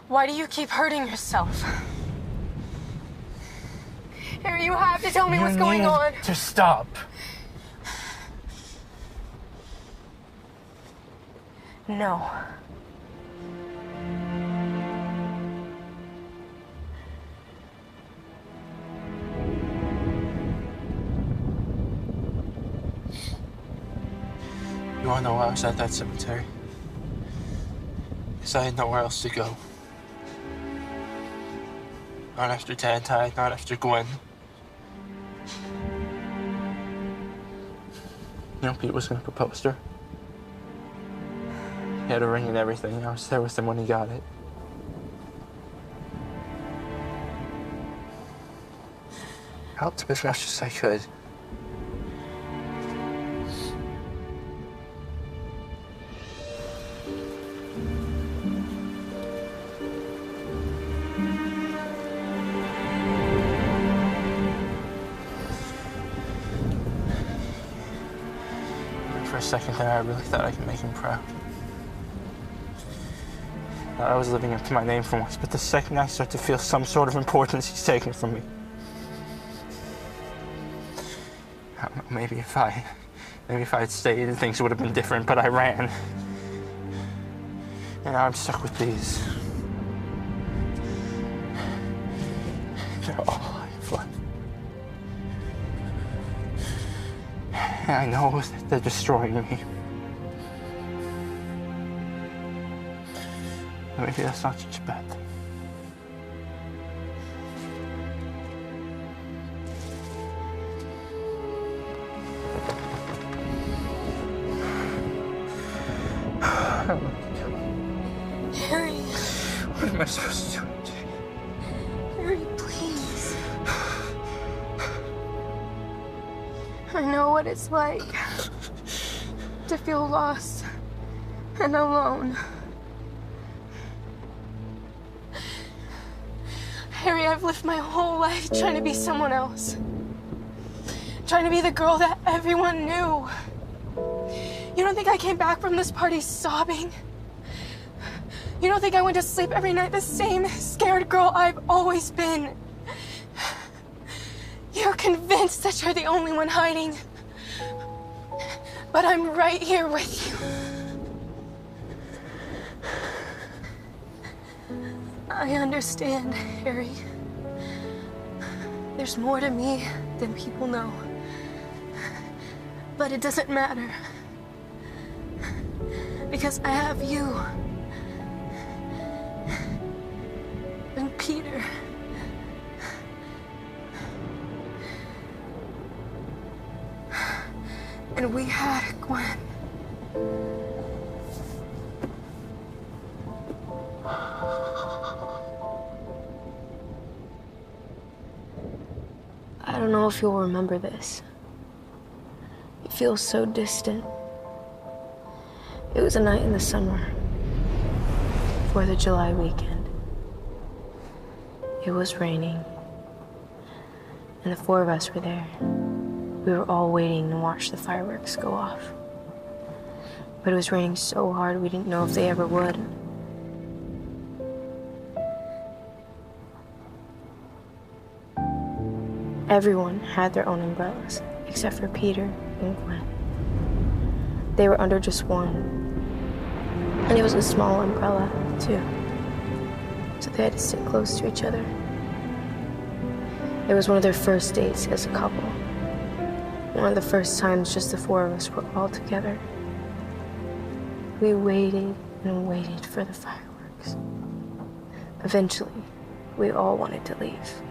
Why do you keep hurting yourself? Harry, you have to tell me what's going on. To stop. No. You wanna know why I was at that cemetery? Because I had nowhere else to go. Not after Dad died, not after Gwen. You know, Pete was gonna propose to her. He had a ring and everything. I was there with him when he got it. I helped him as much as I could. For a second there, I really thought I could make him proud. Thought I was living up to my name for once, but the second I start to feel some sort of importance, he's taken it from me. I don't know, maybe if I had stayed, things would have been different, but I ran. And now I'm stuck with these. They're all I have left. And I know that they're destroying me. But maybe that's not such a bad thing. I don't know what to do. Harry. What am I supposed to do? Harry, please. I know what it's like to feel lost and alone. Harry, I've lived my whole life trying to be someone else. Trying to be the girl that everyone knew. You don't think I came back from this party sobbing? You don't think I went to sleep every night the same scared girl I've always been? You're convinced that you're the only one hiding. But I'm right here with you. I understand, Harry. There's more to me than people know. But it doesn't matter. Because I have you. And Peter. And we had Gwen. I don't know if you'll remember this. It feels so distant. It was a night in the summer, 4th of July weekend. It was raining, and the 4 of us were there. We were all waiting to watch the fireworks go off. But it was raining so hard we didn't know if they ever would. Everyone had their own umbrellas, except for Peter and Gwen. They were under just one. And it was a small umbrella, too. So they had to sit close to each other. It was one of their first dates as a couple. One of the first times just the 4 of us were all together. We waited and waited for the fireworks. Eventually, we all wanted to leave.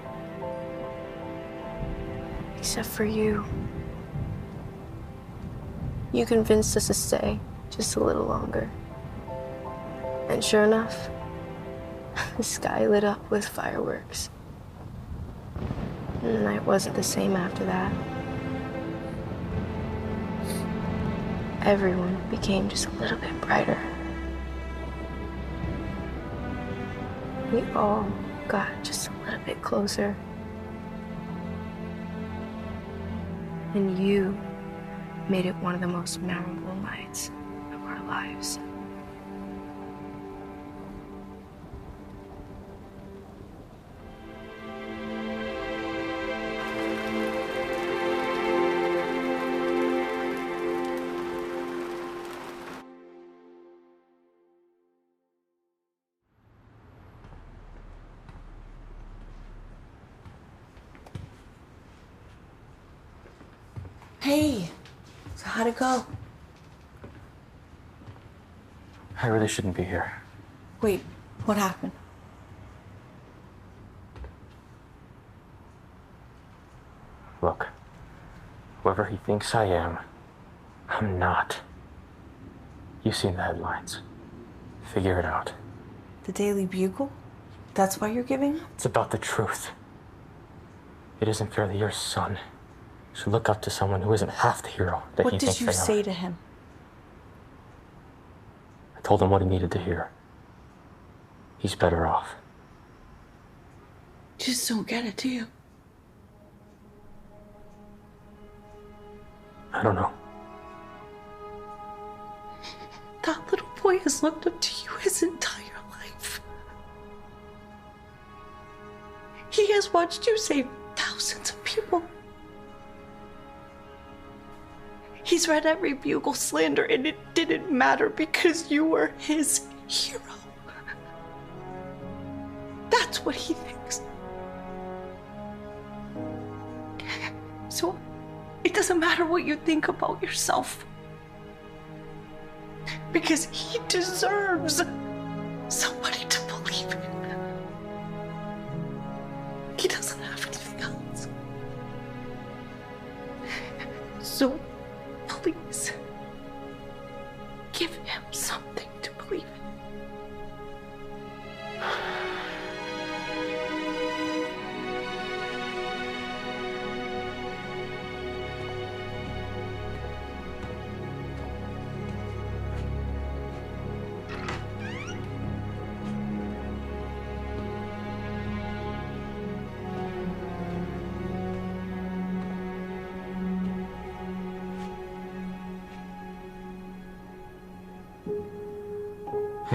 Except for you. You convinced us to stay just a little longer. And sure enough, the sky lit up with fireworks. And the night wasn't the same after that. Everyone became just a little bit brighter. We all got just a little bit closer. And you made it one of the most memorable nights of our lives. Hey, so how'd it go? I really shouldn't be here. Wait, what happened? Look, whoever he thinks I am, I'm not. You've seen the headlines. Figure it out. The Daily Bugle? That's why you're giving? It's about the truth. It isn't fair that your son should look up to someone who isn't half the hero that he thinks they are. What did you say to him? I told him what he needed to hear. He's better off. Just don't get it, do you? I don't know. That little boy has looked up to you his entire life. He has watched you save thousands of people. He's read every Bugle slander, and it didn't matter because you were his hero. That's what he thinks. So, it doesn't matter what you think about yourself. Because he deserves somebody to believe in. He doesn't have anything else. So, please, give him something to believe in.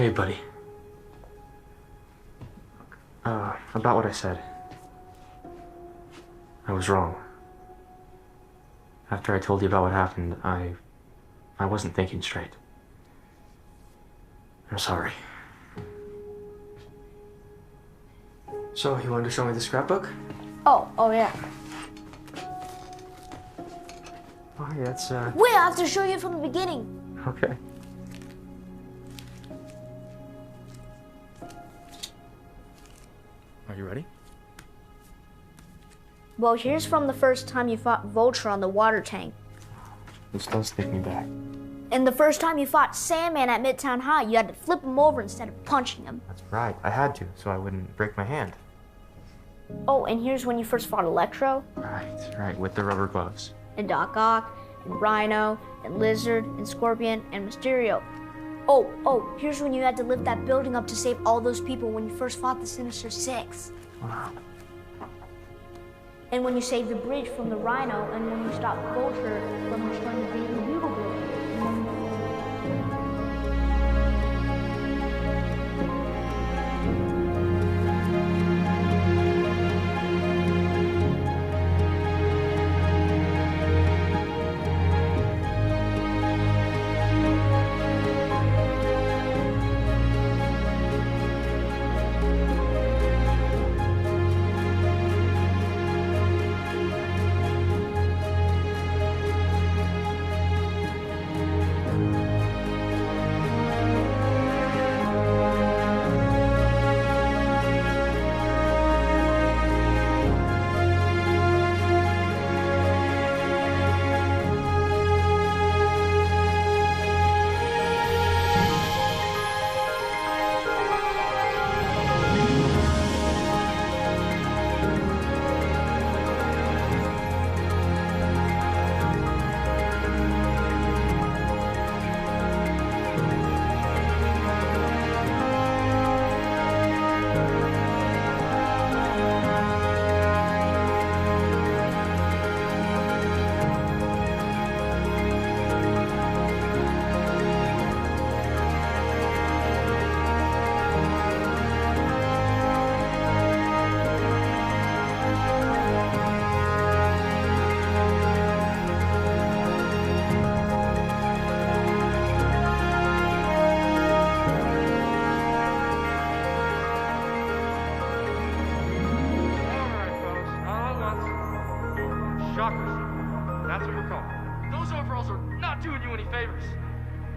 Hey, buddy. About what I said. I was wrong. After I told you about what happened, I wasn't thinking straight. I'm sorry. So, you wanted to show me the scrapbook? Oh yeah. Oh, yeah, that's, Wait, I have to show you from the beginning. Okay. Are you ready? Well, here's from the first time you fought Vulture on the water tank. This does take me back. And the first time you fought Sandman at Midtown High, you had to flip him over instead of punching him. That's right. I had to, so I wouldn't break my hand. Oh, and here's when you first fought Electro. Right, with the rubber gloves. And Doc Ock, and Rhino, and Lizard, and Scorpion, and Mysterio. Oh, here's when you had to lift that building up to save all those people when you first fought the Sinister Six. Wow. And when you saved the bridge from the Rhino, and when you stopped Vulture from destroying the Daily Bugle building.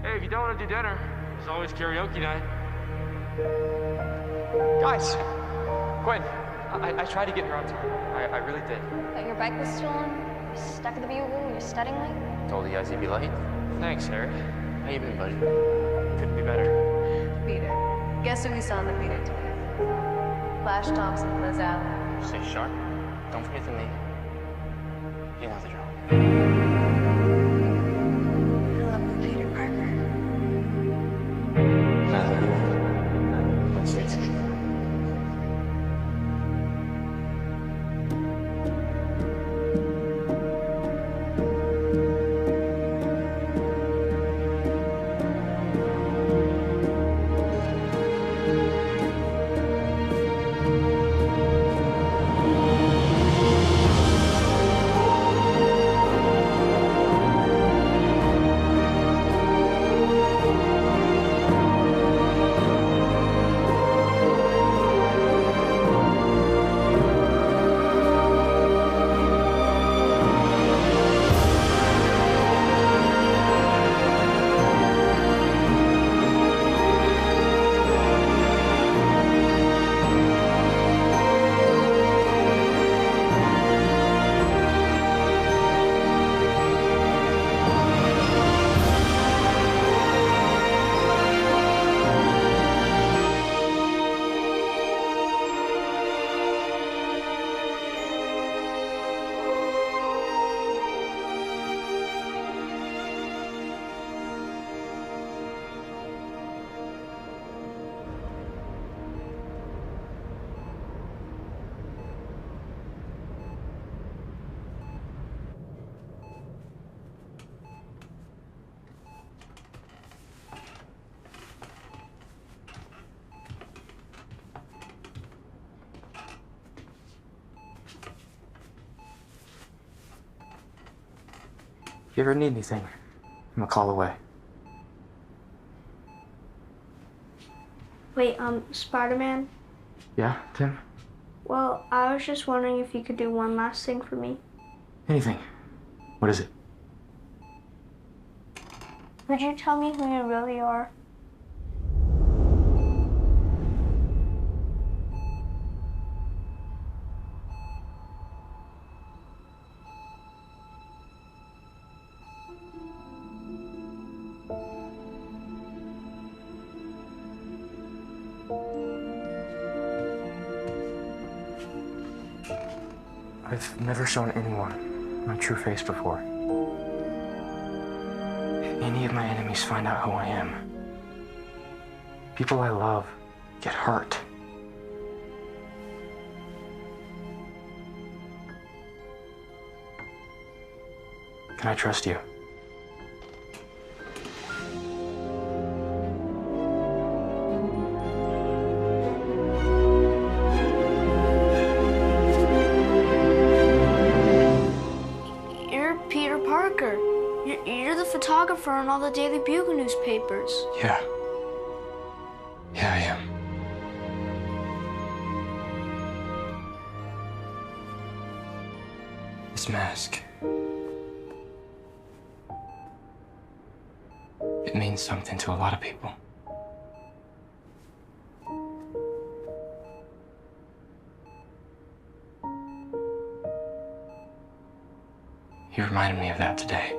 Hey, if you don't want to do dinner, there's always karaoke night. Guys, Gwen, I tried to get her on time. I really did. But your bike was stolen, you're stuck at the Bugle, you're studying late. Told you guys you'd be late. Thanks, Harry. How you been, buddy? Couldn't be better. Peter. Guess who we saw in the Peter twins? Flash Thompson, Liz Allen. Stay sharp. Don't forget the me. You know the drill. I love you, Peter Parker. That's it. you ever need anything, I'm a call away. Wait, Spider-Man? Yeah, Tim? Well, I was just wondering if you could do one last thing for me. Anything. What is it? Would you tell me who you really are? I've never shown anyone my true face before. If any of my enemies find out who I am, people I love get hurt. Can I trust you? You're the photographer on all the Daily Bugle newspapers. Yeah. Yeah, I am. This mask. It means something to a lot of people. You reminded me of that today.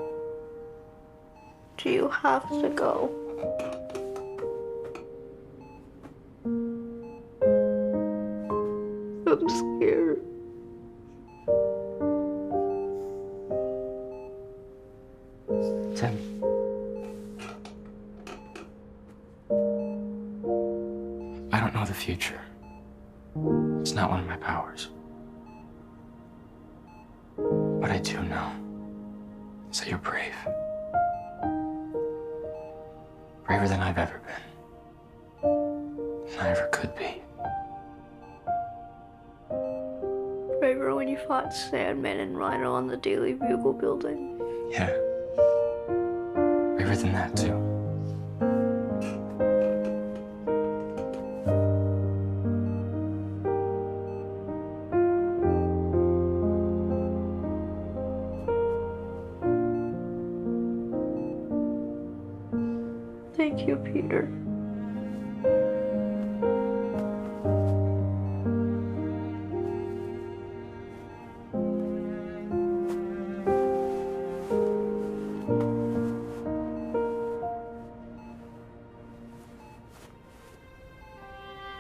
Do you have to go? I'm scared. Tim. I don't know the future. It's not one of my powers. What I do know is that you're brave. Braver than I've ever been. Than I ever could be. Braver when you fought Sandman and Rhino on the Daily Bugle building. Yeah. Braver than that, too. Thank you, Peter.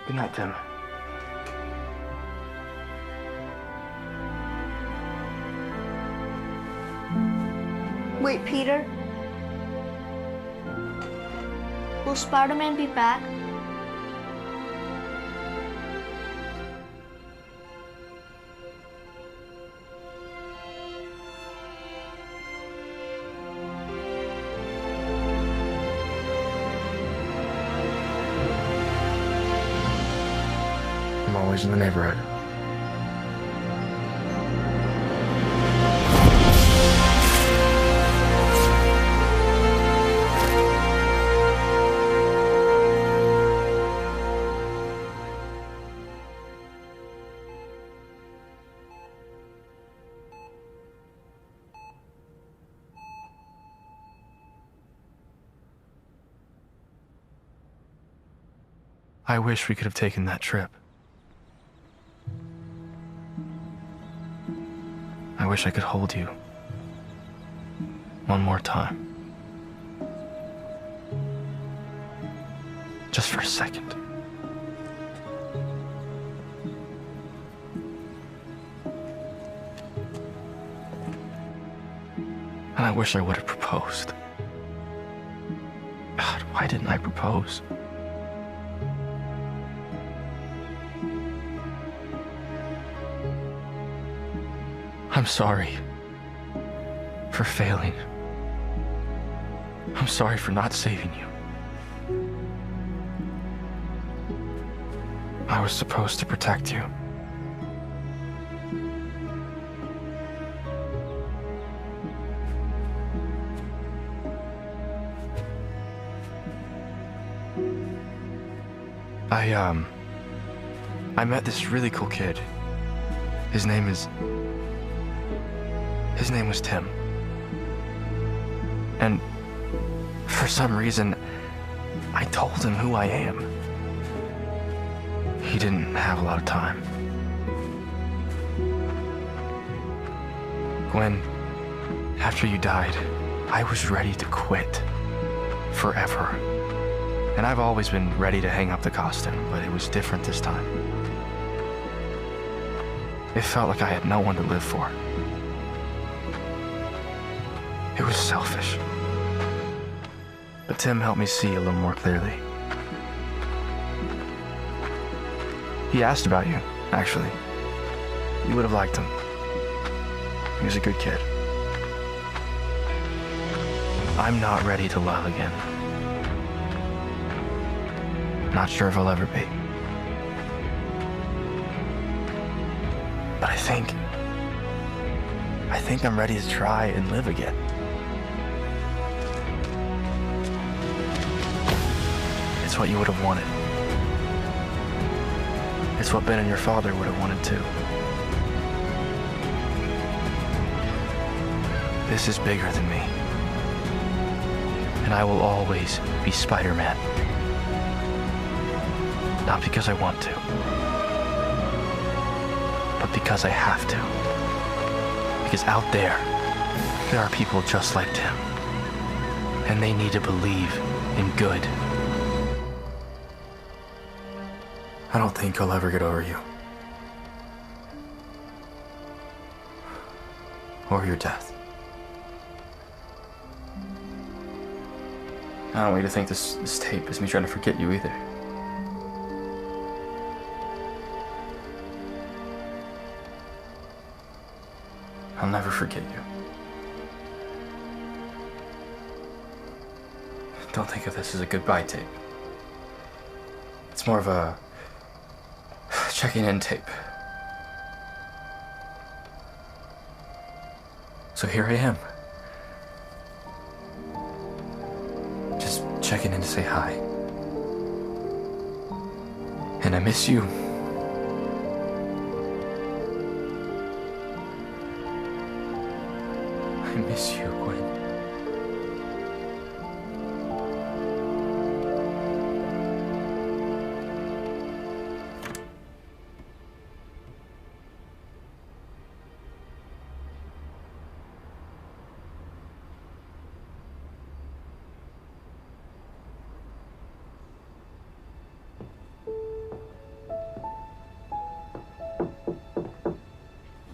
Good night, Tim. Wait, Peter? Will Spider-Man be back? I'm always in the neighborhood. I wish we could have taken that trip. I wish I could hold you one more time. Just for a second. And I wish I would have proposed. God, why didn't I propose? I'm sorry for failing. I'm sorry for not saving you. I was supposed to protect you. I met this really cool kid. His name was Tim. And for some reason, I told him who I am. He didn't have a lot of time. Gwen, after you died, I was ready to quit. Forever. And I've always been ready to hang up the costume, but it was different this time. It felt like I had no one to live for. It was selfish. But Tim helped me see a little more clearly. He asked about you, actually. You would have liked him. He was a good kid. I'm not ready to love again. Not sure if I'll ever be. But I think I'm ready to try and live again. It's what you would have wanted. It's what Ben and your father would have wanted too. This is bigger than me. And I will always be Spider-Man. Not because I want to, but because I have to. Because out there are people just like Tim. And they need to believe in good. I don't think I'll ever get over you. Or your death. I don't want you to think this tape is me trying to forget you either. I'll never forget you. Don't think of this as a goodbye tape. It's more of a checking in tape. So here I am. Just checking in to say hi. And I miss you. I miss you, Gwen.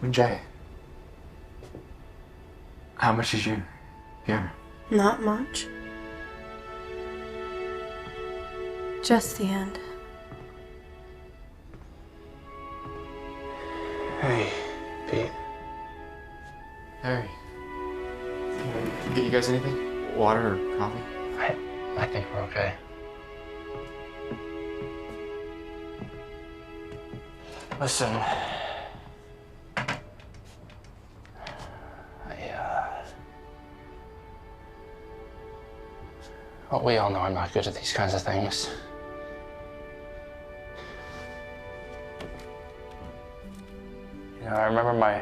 Jay, how much did you hear? Not much. Just the end. Hey, Pete. Harry. Get you guys anything? Water or coffee? I think we're okay. Listen. Well, we all know I'm not good at these kinds of things. You know, I remember my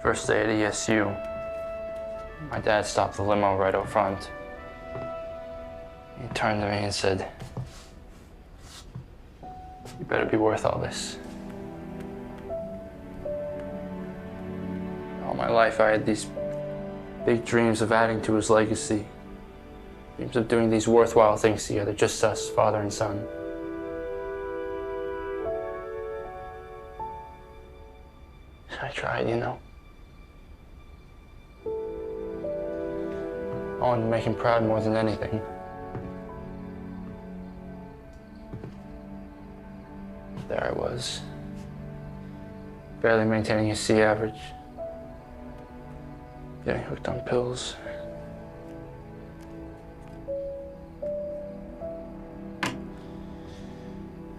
first day at ESU. My dad stopped the limo right out front. He turned to me and said, "You better be worth all this." All my life I had these big dreams of adding to his legacy. Dreams of doing these worthwhile things together, just us, father and son. I tried, you know. I wanted to make him proud more than anything. There I was, barely maintaining a C average, getting hooked on pills.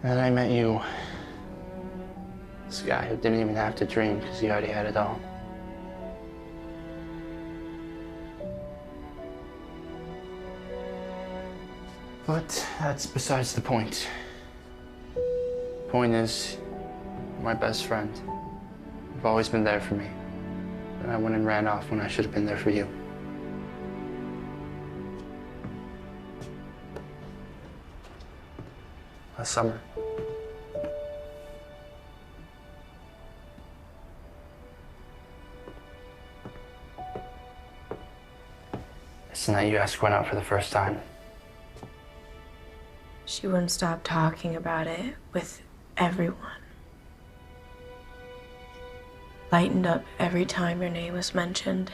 And then I met you. This guy who didn't even have to dream because he already had it all. But that's besides the point. point is, you're my best friend. You've always been there for me. And I went and ran off when I should have been there for you. Last summer. It's the night you asked Gwen out for the first time. She wouldn't stop talking about it with everyone. Lightened up every time your name was mentioned.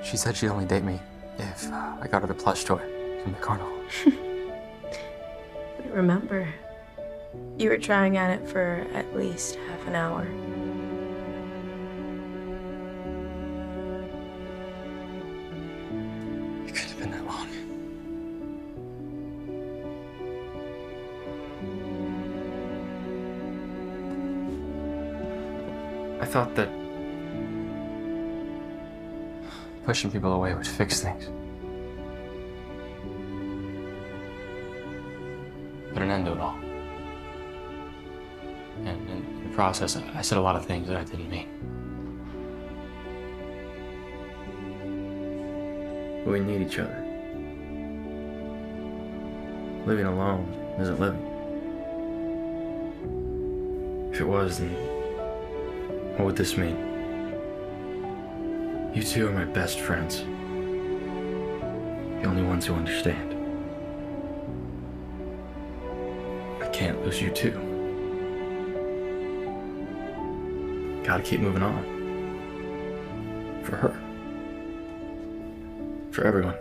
She said she'd only date me if I got her the plush toy from the carnival. We remember. You were trying at it for at least half an hour. It couldn't have been that long. I thought that pushing people away would fix things. Put an end to it all. And in the process, I said a lot of things that I didn't mean. We need each other. Living alone isn't living. If it was, then what would this mean? You two are my best friends. The only ones who understand. I can't lose you too. Gotta keep moving on. For her. For everyone.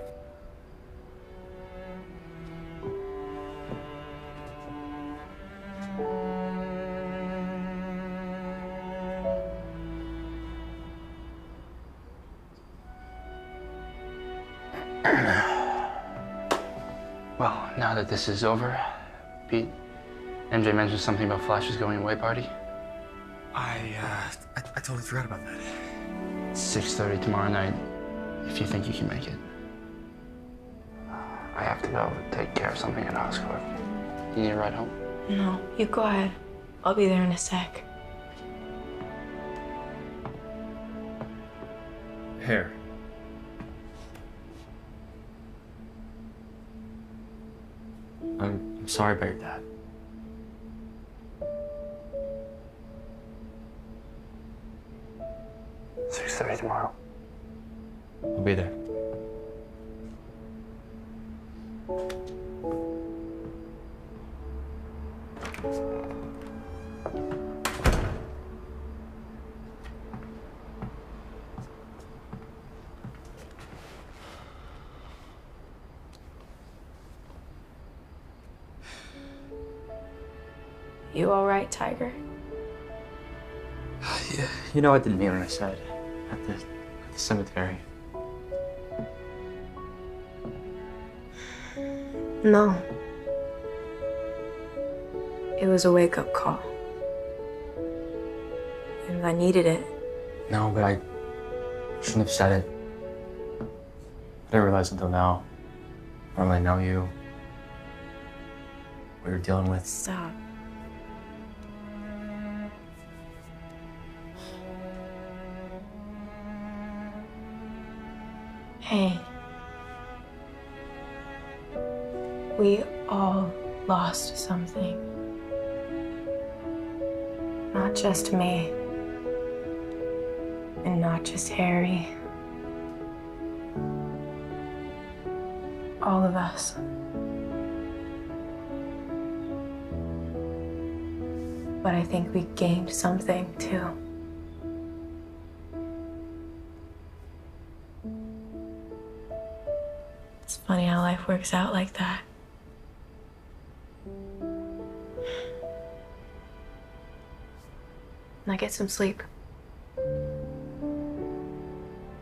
Well, now that this is over, Pete, MJ mentioned something about Flash's going away party. I totally forgot about that. 6:30 tomorrow night, if you think you can make it. I have to go take care of something at Oscorp. You need a ride home? No, you go ahead. I'll be there in a sec. Hair. I'm sorry about your dad. $6:30 tomorrow. I'll be there. You all right, Tiger? Yeah, you know I didn't mean what I said at the cemetery. No. It was a wake-up call. And I needed it. No, but I shouldn't have said it. I didn't realize until now. I don't really know you. What you're dealing with. Stop. Hey. We all lost something. Not just me. And not just Harry. All of us. But I think we gained something too. It's funny how life works out like that. Now get some sleep.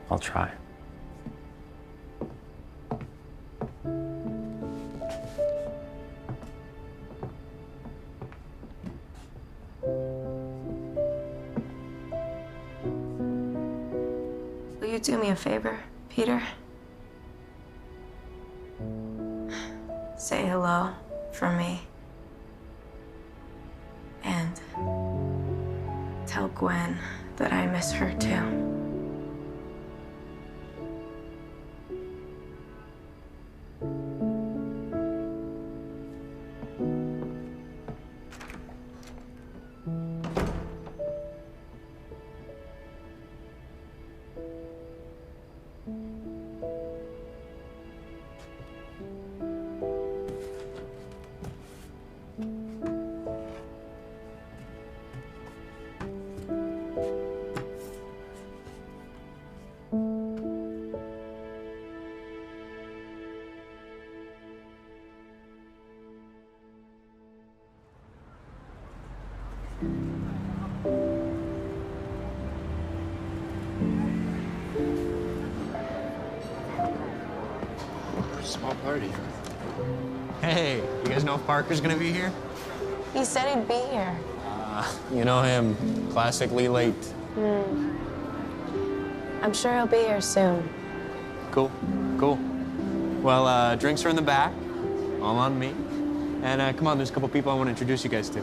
I'll try. Will do me a favor, Peter? Say hello for me. And tell Gwen that I miss her too. Small party. Hey, you guys know if Parker's gonna be here? He said he'd be here. You know him, classically late. I'm sure he'll be here soon. Cool, cool. Well, drinks are in the back, all on me. And come on, there's a couple people I want to introduce you guys to.